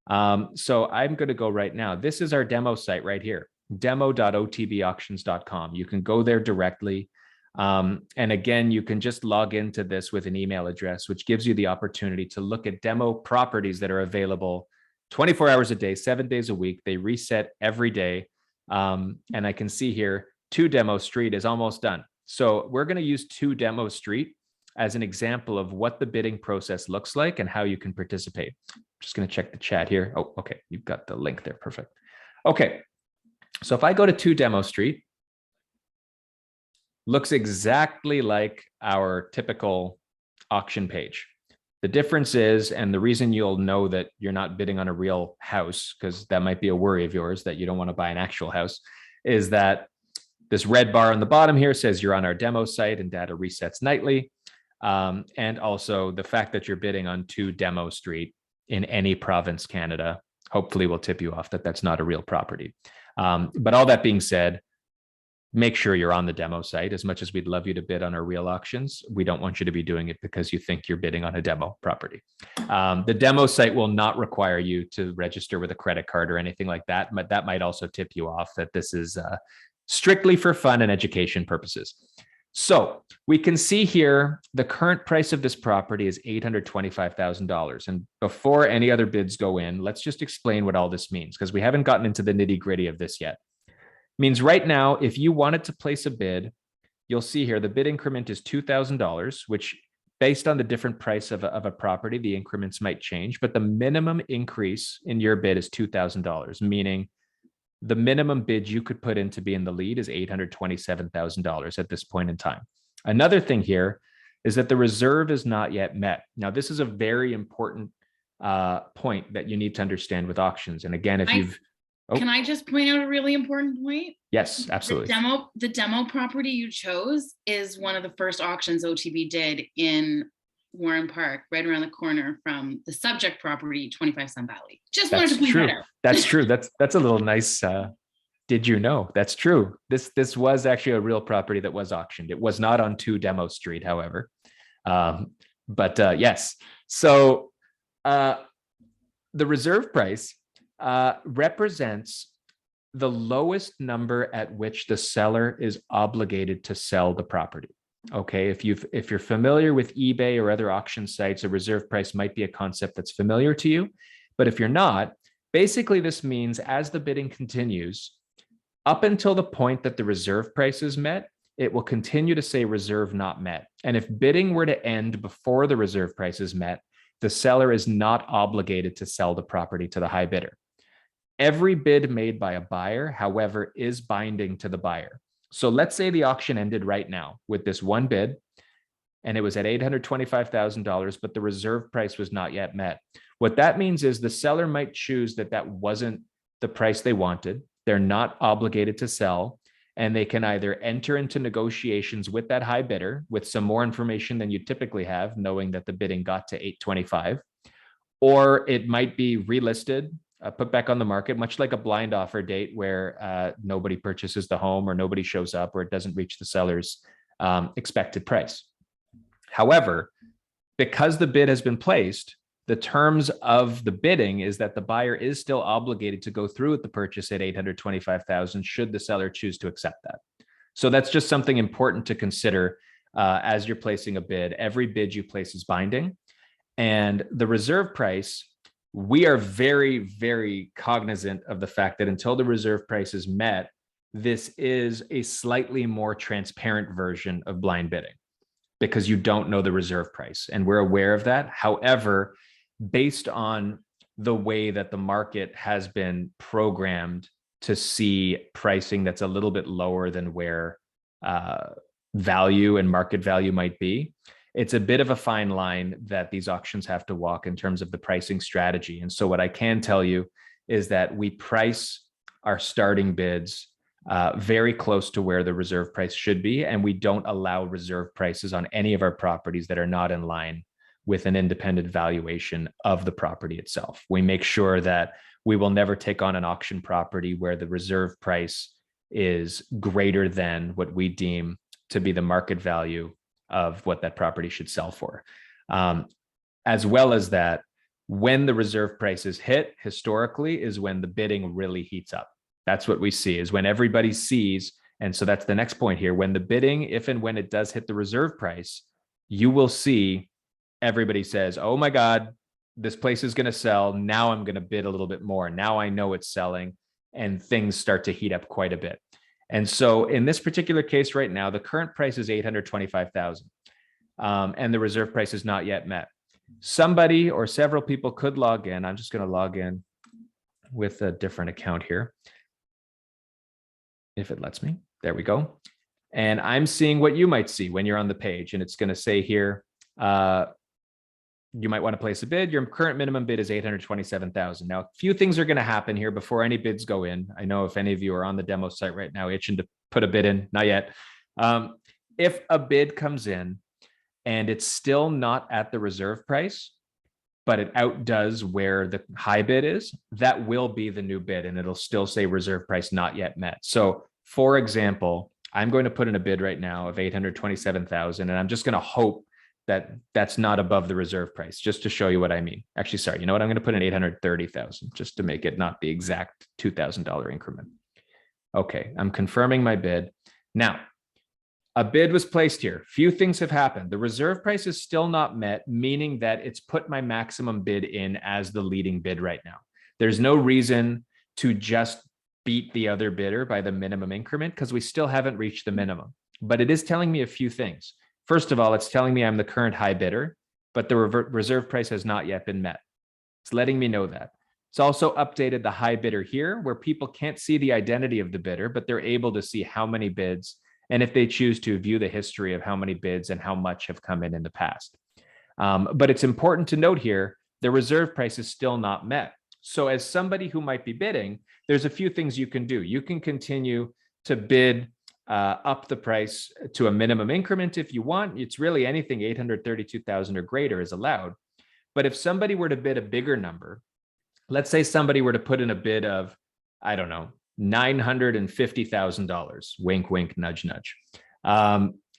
So I'm going to go right now. This is our demo site right here, demo.otbauctions.com. You can go there directly. And again, you can just log into this with an email address, which gives you the opportunity to look at demo properties that are available 24 hours a day, 7 days a week. They reset every day. And I can see here, 2 Demo Street is almost done. So we're going to use 2 Demo Street as an example of what the bidding process looks like and how you can participate. I'm just going to check the chat here. Oh, okay. You've got the link there. Perfect. Okay. So if I go to 2 Demo Street, looks exactly like our typical auction page. The difference is, and the reason you'll know that you're not bidding on a real house, because that might be a worry of yours that you don't want to buy an actual house, is that this red bar on the bottom here says you're on our demo site and data resets nightly. And also the fact that you're bidding on 2 Demo Street in any province, Canada, hopefully will tip you off that that's not a real property. But all that being said, make sure you're on the demo site. As much as we'd love you to bid on our real auctions, we don't want you to be doing it because you think you're bidding on a demo property. The demo site will not require you to register with a credit card or anything like that, but that might also tip you off that this is strictly for fun and education purposes. So we can see here the current price of this property is $825,000. And before any other bids go in, let's just explain what all this means, because we haven't gotten into the nitty-gritty of this yet. Means right now, if you wanted to place a bid, you'll see here the bid increment is $2,000, which based on the different price of a property, the increments might change, but the minimum increase in your bid is $2,000, meaning the minimum bid you could put in to be in the lead is $827,000 at this point in time. Another thing here is that the reserve is not yet met. Now, this is a very important point that you need to understand with auctions. And again, if you've Can I just point out a really important point? Yes, absolutely. The demo property you chose is one of the first auctions OTB did in Warren Park, right around the corner from the subject property, 25 Sun Valley. Just wanted to point that out. That's true. That's a little nice. Did you know? That's true. This was actually a real property that was auctioned. It was not on 2 Demo Street, however. Yes, so the reserve price represents the lowest number at which the seller is obligated to sell the property. Okay, if you're familiar with eBay or other auction sites, a reserve price might be a concept that's familiar to you. But if you're not, basically this means as the bidding continues, up until the point that the reserve price is met, it will continue to say reserve not met. And if bidding were to end before the reserve price is met, the seller is not obligated to sell the property to the high bidder. Every bid made by a buyer, however, is binding to the buyer. So let's say the auction ended right now with this one bid, and it was at $825,000, but the reserve price was not yet met. What that means is the seller might choose that that wasn't the price they wanted. They're not obligated to sell, and they can either enter into negotiations with that high bidder with some more information than you typically have, knowing that the bidding got to $825, or it might be relisted, put back on the market, much like a blind offer date where nobody purchases the home or nobody shows up or it doesn't reach the seller's expected price. However, because the bid has been placed, the terms of the bidding is that the buyer is still obligated to go through with the purchase at $825,000 should the seller choose to accept that. So that's just something important to consider as you're placing a bid. Every bid you place is binding. And the reserve price, we are very, very cognizant of the fact that until the reserve price is met, this is a slightly more transparent version of blind bidding because you don't know the reserve price. And we're aware of that. However, based on the way that the market has been programmed to see pricing that's a little bit lower than where value and market value might be, it's a bit of a fine line that these auctions have to walk in terms of the pricing strategy. And so what I can tell you is that we price our starting bids very close to where the reserve price should be. And we don't allow reserve prices on any of our properties that are not in line with an independent valuation of the property itself. We make sure that we will never take on an auction property where the reserve price is greater than what we deem to be the market value of what that property should sell for. As well as that, when the reserve price is hit historically is when the bidding really heats up. That's what we see, is when everybody sees. And so that's the next point here. When the bidding, if and when it does hit the reserve price, you will see everybody says, oh my God, this place is going to sell. Now I'm going to bid a little bit more. Now I know it's selling, and things start to heat up quite a bit. And so in this particular case right now, the current price is $825,000 and the reserve price is not yet met. Somebody or several people could log in. I'm just going to log in with a different account here, if it lets me. There we go. And I'm seeing what you might see when you're on the page, and it's going to say here, you might want to place a bid. Your current minimum bid is $827,000. Now, a few things are going to happen here before any bids go in. I know if any of you are on the demo site right now itching to put a bid in, not yet. If a bid comes in and it's still not at the reserve price, but it outdoes where the high bid is, that will be the new bid, and it'll still say reserve price not yet met. So for example, I'm going to put in a bid right now of $827,000, and I'm just going to hope that that's not above the reserve price, just to show you what I mean. Actually, sorry, you know what? I'm going to put in $830,000 just to make it not the exact $2,000 increment. Okay, I'm confirming my bid. Now, a bid was placed here. Few things have happened. The reserve price is still not met, meaning that it's put my maximum bid in as the leading bid right now. There's no reason to just beat the other bidder by the minimum increment because we still haven't reached the minimum. But it is telling me a few things. First of all, it's telling me I'm the current high bidder, but the reserve price has not yet been met. It's letting me know that. It's also updated the high bidder here, where people can't see the identity of the bidder, but they're able to see how many bids, and if they choose to, view the history of how many bids and how much have come in the past. But it's important to note here, the reserve price is still not met. So as somebody who might be bidding, there's a few things you can do. You can continue to bid up the price to a minimum increment if you want. It's really anything $832,000 or greater is allowed. But if somebody were to bid a bigger number, let's say somebody were to put in a bid of, I don't know, $950,000, wink, wink, nudge, nudge.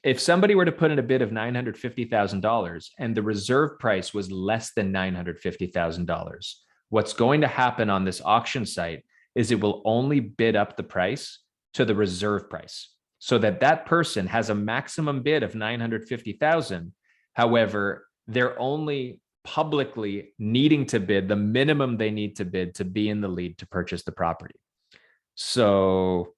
if somebody were to put in a bid of $950,000 and the reserve price was less than $950,000, what's going to happen on this auction site is it will only bid up the price to the reserve price, so that that person has a maximum bid of 950,000. However, they're only publicly needing to bid the minimum they need to bid to be in the lead to purchase the property. So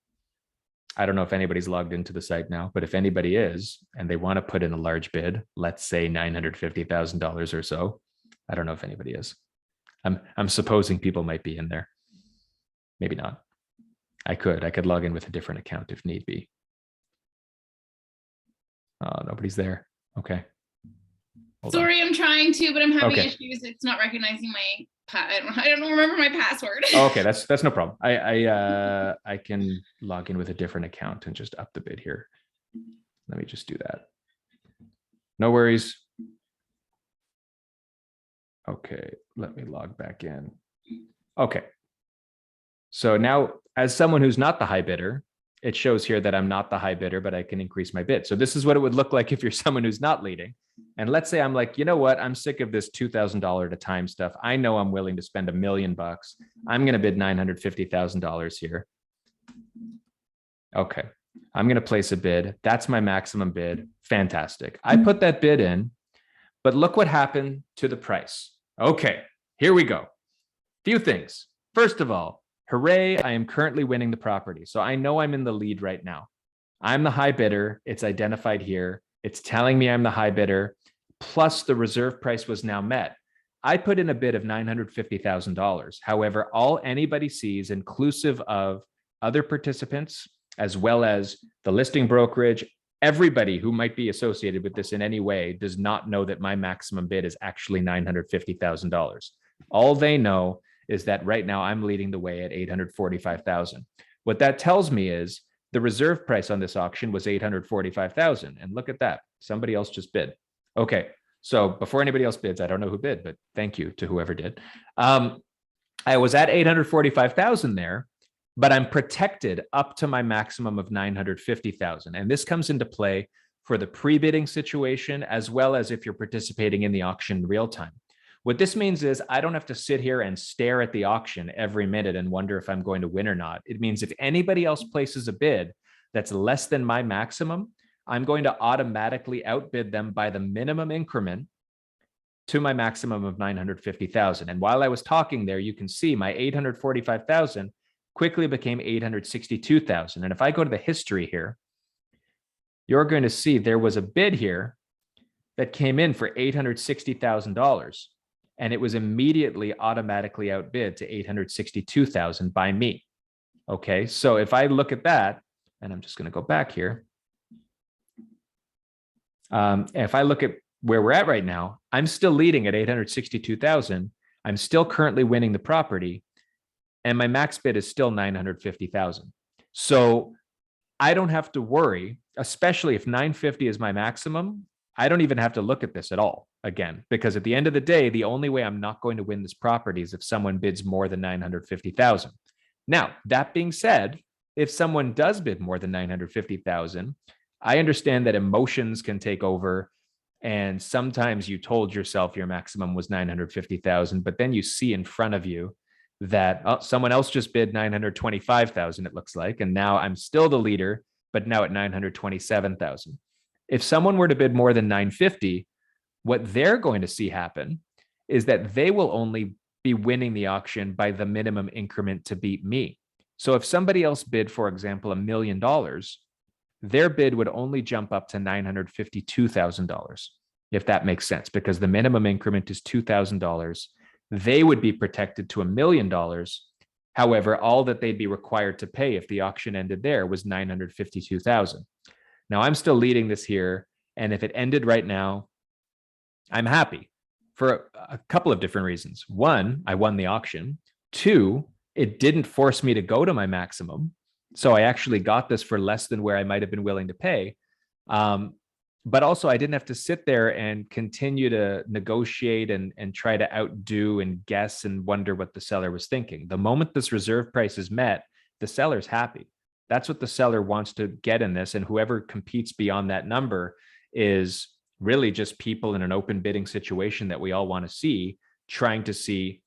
I don't know if anybody's logged into the site now, but if anybody is and they want to put in a large bid, let's say $950,000 or so, I don't know if anybody is. I'm supposing people might be in there. Maybe not. I could log in with a different account if need be. Oh, nobody's there. Okay. Hold on. Sorry, I'm trying to, but I'm having Okay. issues. It's not recognizing my I don't remember my password. Oh, okay, that's no problem. I can log in with a different account and just up the bid here. Let me just do that. No worries. Okay, let me log back in. Okay. So now, as someone who's not the high bidder, it shows here that I'm not the high bidder, but I can increase my bid. So this is what it would look like if you're someone who's not leading. And let's say I'm like, you know what? I'm sick of this $2,000 at a time stuff. I know I'm willing to spend $1 million. I'm going to bid $950,000 here. Okay. I'm going to place a bid. That's my maximum bid. Fantastic. I put that bid in, but look what happened to the price. Okay, here we go. Few things. First of all, hooray, I am currently winning the property. So I know I'm in the lead right now. I'm the high bidder. It's identified here. It's telling me I'm the high bidder, plus the reserve price was now met. I put in a bid of $950,000. However, all anybody sees, inclusive of other participants, as well as the listing brokerage, everybody who might be associated with this in any way does not know that my maximum bid is actually $950,000. All they know is that right now I'm leading the way at $845,000. What that tells me is the reserve price on this auction was $845,000. And look at that. Somebody else just bid. Okay. So before anybody else bids, I don't know who bid, but thank you to whoever did. I was at 845,000 there, but I'm protected up to my maximum of 950,000. And this comes into play for the pre-bidding situation, as well as if you're participating in the auction in real time. What this means is I don't have to sit here and stare at the auction every minute and wonder if I'm going to win or not. It means if anybody else places a bid that's less than my maximum, I'm going to automatically outbid them by the minimum increment to my maximum of 950,000. And while I was talking there, you can see my 845,000 quickly became 862,000. And if I go to the history here, you're going to see there was a bid here that came in for $860,000. And it was immediately automatically outbid to 862,000 by me. Okay, so if I look at that, and I'm just going to go back here. If I look at where we're at right now, I'm still leading at 862,000. I'm still currently winning the property, and my max bid is still 950,000. So I don't have to worry, especially if 950 is my maximum. I don't even have to look at this at all again, because at the end of the day, the only way I'm not going to win this property is if someone bids more than 950,000. Now, that being said, if someone does bid more than 950,000, I understand that emotions can take over. And sometimes you told yourself your maximum was 950,000, but then you see in front of you that someone else just bid 925,000, it looks like. And now I'm still the leader, but now at 927,000. If someone were to bid more than 950, what they're going to see happen is that they will only be winning the auction by the minimum increment to beat me. So if somebody else bid, for example, $1 million, their bid would only jump up to $952,000, if that makes sense, because the minimum increment is $2,000. They would be protected to $1 million. However, all that they'd be required to pay if the auction ended there was $952,000. Now I'm still leading this here. And if it ended right now, I'm happy for a couple of different reasons. One, I won the auction. Two, it didn't force me to go to my maximum. So I actually got this for less than where I might have been willing to pay. But also I didn't have to sit there and continue to negotiate and try to outdo and guess and wonder what the seller was thinking. The moment this reserve price is met, the seller's happy. That's what the seller wants to get in this. And whoever competes beyond that number is really just people in an open bidding situation that we all want to see, trying to see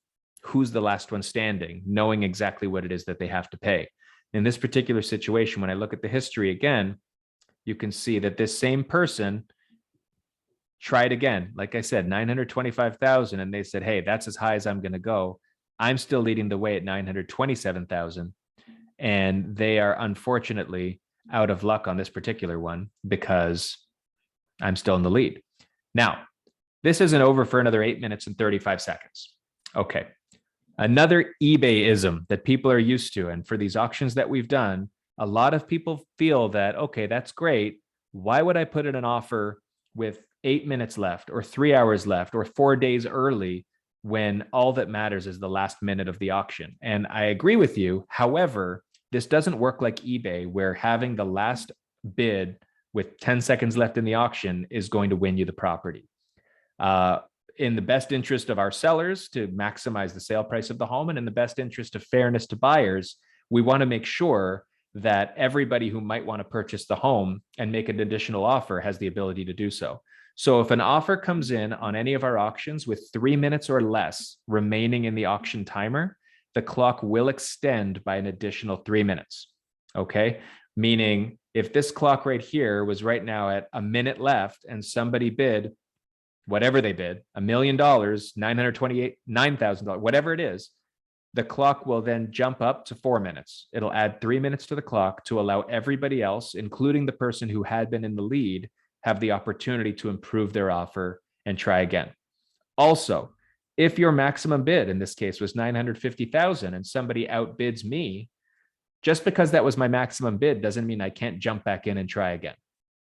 who's the last one standing, knowing exactly what it is that they have to pay. In this particular situation, when I look at the history again, you can see that this same person tried again. Like I said, 925,000. And they said, hey, that's as high as I'm going to go. I'm still leading the way at 927,000. And they are unfortunately out of luck on this particular one because I'm still in the lead. Now, this isn't over for another 8 minutes and 35 seconds. Okay. Another eBay-ism that people are used to. And for these auctions that we've done, a lot of people feel that, okay, that's great. Why would I put in an offer with 8 minutes left or 3 hours left or 4 days early when all that matters is the last minute of the auction? And I agree with you. However, this doesn't work like eBay, where having the last bid with 10 seconds left in the auction is going to win you the property. In the best interest of our sellers to maximize the sale price of the home, and in the best interest of fairness to buyers, we want to make sure that everybody who might want to purchase the home and make an additional offer has the ability to do so. So if an offer comes in on any of our auctions with 3 minutes or less remaining in the auction timer, the clock will extend by an additional 3 minutes. Okay. Meaning if this clock right here was right now at a minute left and somebody bid whatever they bid, $1 million, $929,000, whatever it is, the clock will then jump up to 4 minutes. It'll add 3 minutes to the clock to allow everybody else, including the person who had been in the lead, have the opportunity to improve their offer and try again. Also, if your maximum bid in this case was 950,000 and somebody outbids me, just because that was my maximum bid doesn't mean I can't jump back in and try again.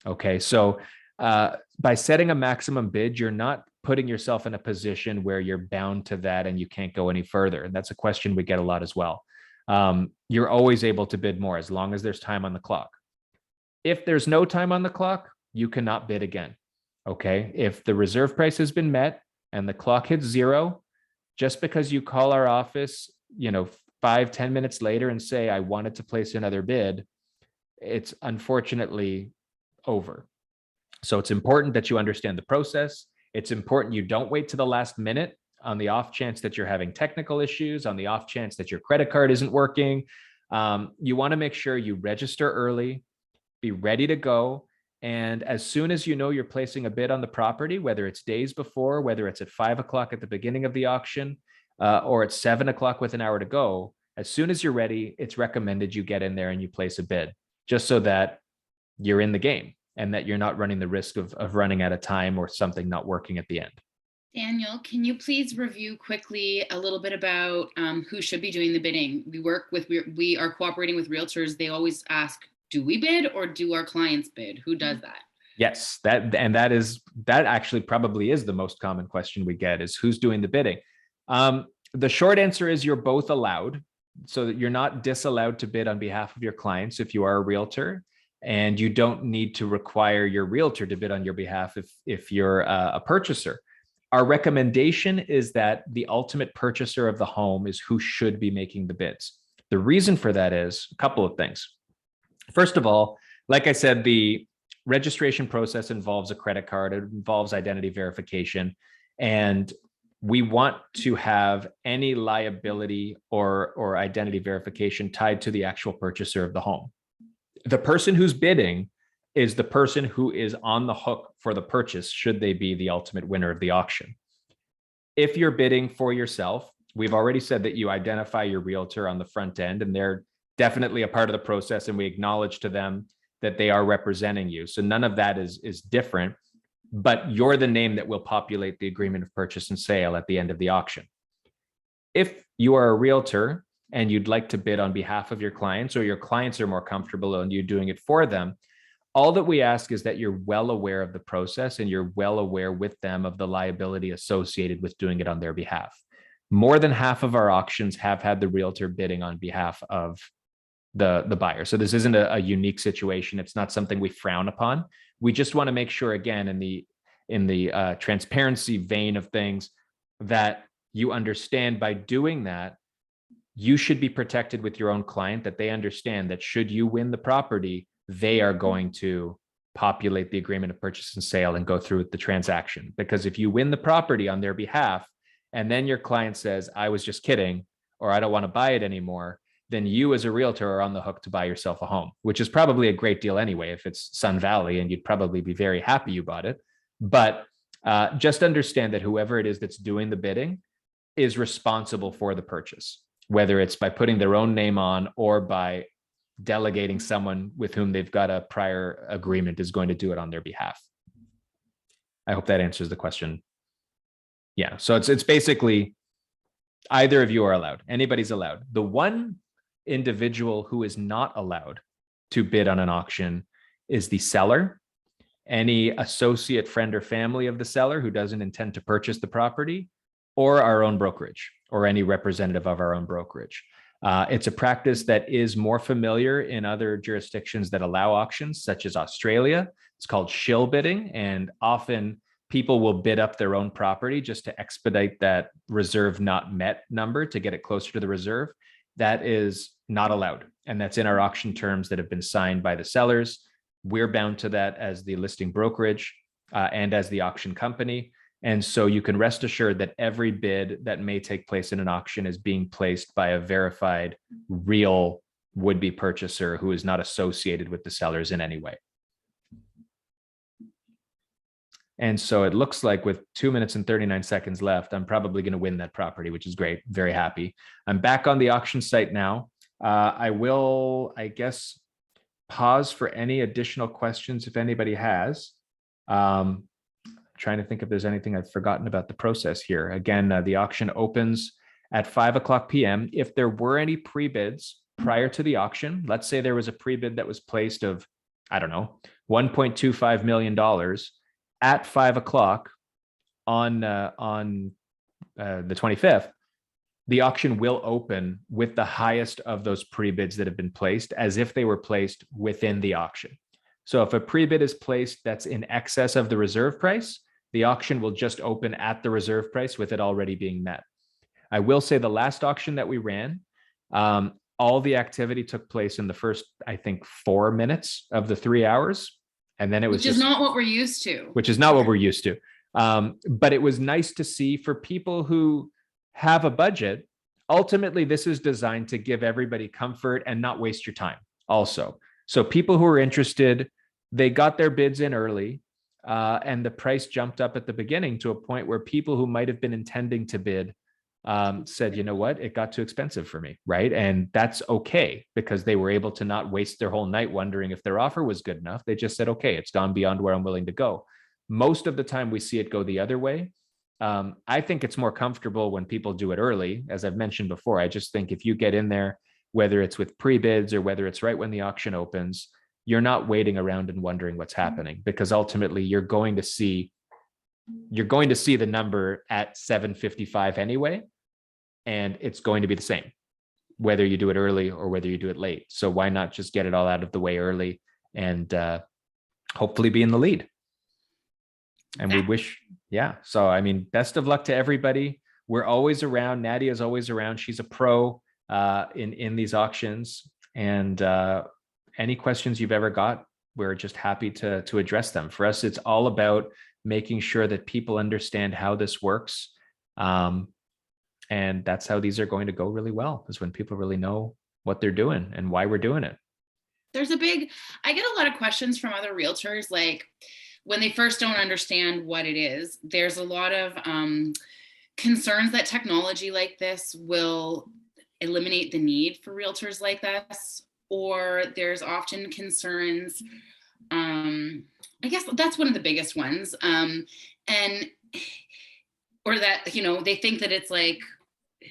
Okay, so by setting a maximum bid, you're not putting yourself in a position where you're bound to that and you can't go any further. And that's a question we get a lot as well. You're always able to bid more as long as there's time on the clock. If there's no time on the clock, you cannot bid again. Okay, if the reserve price has been met and the clock hits 0, just because you call our office, 5-10 minutes later and say, I wanted to place another bid, it's unfortunately over. So it's important that you understand the process. It's important you don't wait to the last minute on the off chance that you're having technical issues, on the off chance that your credit card isn't working. You want to make sure you register early, be ready to go. And as soon as you know you're placing a bid on the property, whether it's days before, whether it's at 5 o'clock at the beginning of the auction, or at 7 o'clock with an hour to go, as soon as you're ready, it's recommended you get in there and you place a bid, just so that you're in the game and that you're not running the risk of running out of time or something not working at the end. Daniel, can you please review quickly a little bit about who should be doing the bidding? We are cooperating with realtors. They always ask, do we bid or do our clients bid? Who does that? Yes, that actually probably is the most common question we get, is who's doing the bidding. The short answer is you're both allowed. So that you're not disallowed to bid on behalf of your clients if you are a realtor, and you don't need to require your realtor to bid on your behalf if you're a purchaser. Our recommendation is that the ultimate purchaser of the home is who should be making the bids. The reason for that is a couple of things. First of all, like I said, the registration process involves a credit card. It involves identity verification. And we want to have any liability or identity verification tied to the actual purchaser of the home. The person who's bidding is the person who is on the hook for the purchase, should they be the ultimate winner of the auction. If you're bidding for yourself, we've already said that you identify your realtor on the front end, and they're definitely a part of the process, and we acknowledge to them that they are representing you. So none of that is different, but you're the name that will populate the agreement of purchase and sale at the end of the auction. If you are a realtor and you'd like to bid on behalf of your clients, or your clients are more comfortable and you doing it for them, all that we ask is that you're well aware of the process and you're well aware with them of the liability associated with doing it on their behalf. More than half of our auctions have had the realtor bidding on behalf of the buyer. So this isn't a unique situation. It's not something we frown upon. We just want to make sure, again, in the transparency vein of things, that you understand by doing that, you should be protected with your own client, that they understand that should you win the property, they are going to populate the agreement of purchase and sale and go through with the transaction. Because if you win the property on their behalf, and then your client says, I was just kidding, or I don't want to buy it anymore, then you as a realtor are on the hook to buy yourself a home, which is probably a great deal anyway, if it's Sun Valley, and you'd probably be very happy you bought it. But just understand that whoever it is that's doing the bidding is responsible for the purchase, whether it's by putting their own name on or by delegating someone with whom they've got a prior agreement is going to do it on their behalf. I hope that answers the question. Yeah, so it's basically either of you are allowed. Anybody's allowed. The one individual who is not allowed to bid on an auction is the seller, any associate, friend, or family of the seller who doesn't intend to purchase the property, or our own brokerage, or any representative of our own brokerage. It's a practice that is more familiar in other jurisdictions that allow auctions, such as Australia. It's called shill bidding, and often people will bid up their own property just to expedite that reserve not met number to get it closer to the reserve. That is not allowed, and that's in our auction terms that have been signed by the sellers. We're bound to that as the listing brokerage and as the auction company. And so you can rest assured that every bid that may take place in an auction is being placed by a verified, real would-be purchaser who is not associated with the sellers in any way. And so it looks like with 2 minutes and 39 seconds left, I'm probably going to win that property, which is great. Very happy. I'm back on the auction site now. I will, I guess, pause for any additional questions if anybody has. Trying to think if there's anything I've forgotten about the process here. Again, the auction opens at 5:00 p.m. If there were any pre-bids prior to the auction, let's say there was a pre-bid that was placed of, I don't know, $1.25 million at 5:00 on the 25th, the auction will open with the highest of those pre-bids that have been placed, as if they were placed within the auction. So if a pre-bid is placed that's in excess of the reserve price, the auction will just open at the reserve price with it already being met. I will say the last auction that we ran, all the activity took place in the first, I think, 4 minutes of the 3 hours. And then it was Which is not what we're used to. Which is not what we're used to. But it was nice to see for people who have a budget. Ultimately, this is designed to give everybody comfort and not waste your time also. So people who are interested, they got their bids in early, and the price jumped up at the beginning to a point where people who might have been intending to bid said, you know what, it got too expensive for me, right? And that's okay, because they were able to not waste their whole night wondering if their offer was good enough. They just said, okay, it's gone beyond where I'm willing to go. Most of the time we see it go the other way. I think it's more comfortable when people do it early. As I've mentioned before, I just think if you get in there, whether it's with pre-bids or whether it's right when the auction opens, you're not waiting around and wondering what's happening, because ultimately you're going to see the number at 7:55 anyway, and it's going to be the same, whether you do it early or whether you do it late. So why not just get it all out of the way early and hopefully be in the lead? And we wish, yeah. So, I mean, best of luck to everybody. We're always around. Nadia is always around. She's a pro in these auctions, and any questions you've ever got, we're just happy to address them. For us, it's all about making sure that people understand how this works. And that's how these are going to go really well, is when people really know what they're doing and why we're doing it. I get a lot of questions from other realtors, like when they first don't understand what it is. There's a lot of concerns that technology like this will eliminate the need for realtors like this, or there's often concerns. I guess that's one of the biggest ones. Or that, they think that it's like,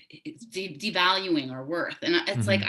it's devaluing our worth. And it's like,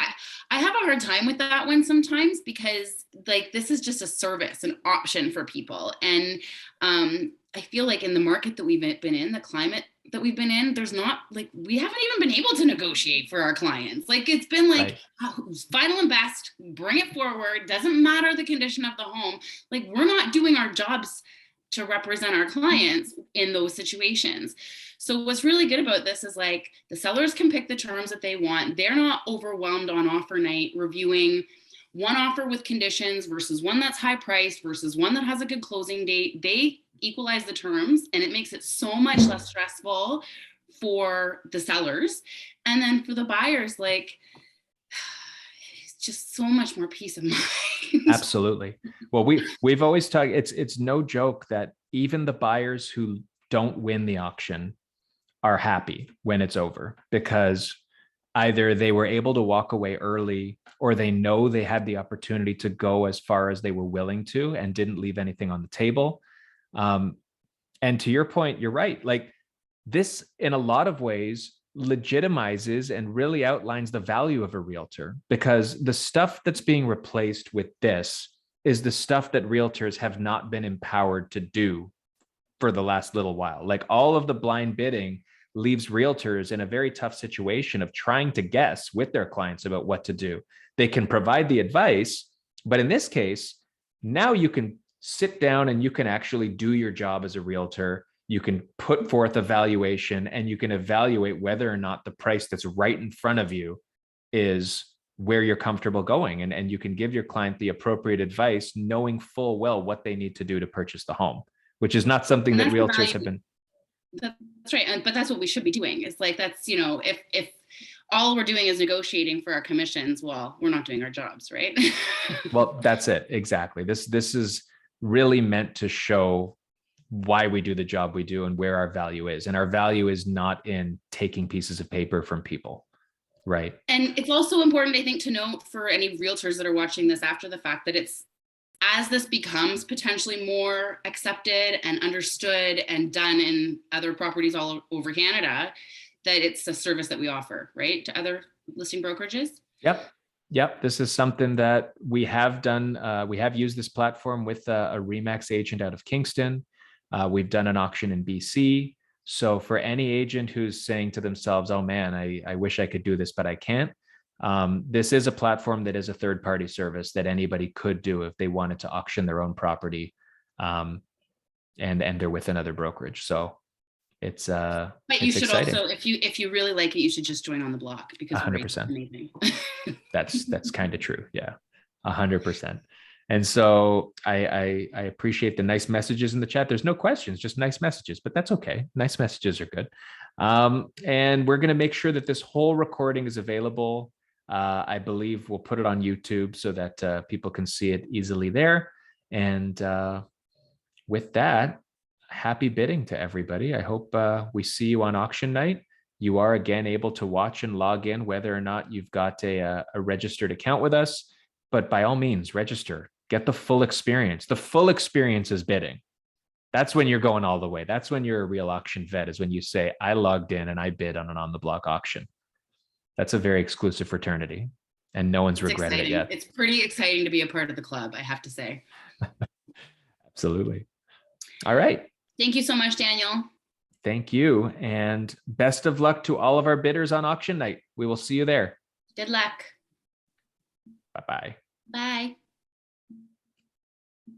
I have a hard time with that one sometimes, because like, this is just a service, an option for people. And I feel like in the market that we've been in, the climate that we've been in, there's not like, we haven't even been able to negotiate for our clients. Like, it's been like, right. Final and best, bring it forward. Doesn't matter the condition of the home. Like, we're not doing our jobs to represent our clients in those situations. So what's really good about this is like the sellers can pick the terms that they want. They're not overwhelmed on offer night reviewing one offer with conditions versus one that's high priced versus one that has a good closing date. They equalize the terms, and it makes it so much less stressful for the sellers. And then for the buyers, like, it's just so much more peace of mind. Absolutely. Well, we've always talked, it's no joke that even the buyers who don't win the auction are happy when it's over, because either they were able to walk away early, or they know they had the opportunity to go as far as they were willing to and didn't leave anything on the table. And to your point, you're right. Like, this, in a lot of ways, legitimizes and really outlines the value of a realtor, because the stuff that's being replaced with this is the stuff that realtors have not been empowered to do for the last little while. Like, all of the blind bidding leaves realtors in a very tough situation of trying to guess with their clients about what to do. They can provide the advice, but in this case, now you can sit down and you can actually do your job as a realtor. You can put forth a valuation, and you can evaluate whether or not the price that's right in front of you is where you're comfortable going. And you can give your client the appropriate advice, knowing full well what they need to do to purchase the home, which is not something that realtors have been. That's right. But that's what we should be doing. It's like, that's, you know, if all we're doing is negotiating for our commissions, well, we're not doing our jobs, right? Well, that's it. Exactly. This is really meant to show why we do the job we do and where our value is. And our value is not in taking pieces of paper from people. Right. And it's also important, I think, to note for any realtors that are watching this after the fact, that it's, as this becomes potentially more accepted and understood and done in other properties all over Canada, that it's a service that we offer, right, to other listing brokerages. Yep. This is something that we have done. We have used this platform with a RE/MAX agent out of Kingston. We've done an auction in BC. So for any agent who's saying to themselves, oh man, I wish I could do this, but I can't. This is a platform that is a third-party service that anybody could do if they wanted to auction their own property, and they're with another brokerage. So it's but you it's should exciting. Also, if you really like it, you should just join On the Block, because 100%. amazing. That's kind of true. Yeah, 100%. And so I appreciate the nice messages in the chat. There's no questions, just nice messages, but that's okay. Nice messages are good. And we're going to make sure that this whole recording is available. I believe we'll put it on YouTube so that people can see it easily there. And with that, happy bidding to everybody. I hope we see you on auction night. You are again able to watch and log in whether or not you've got a registered account with us. But by all means, register. Get the full experience. The full experience is bidding. That's when you're going all the way. That's when you're a real auction vet, is when you say, I logged in and I bid on an On the Block auction. That's a very exclusive fraternity, and no one's regretted it yet. It's pretty exciting to be a part of the club, I have to say. Absolutely. All right. Thank you so much, Daniel. Thank you. And best of luck to all of our bidders on auction night. We will see you there. Good luck. Bye-bye. Bye.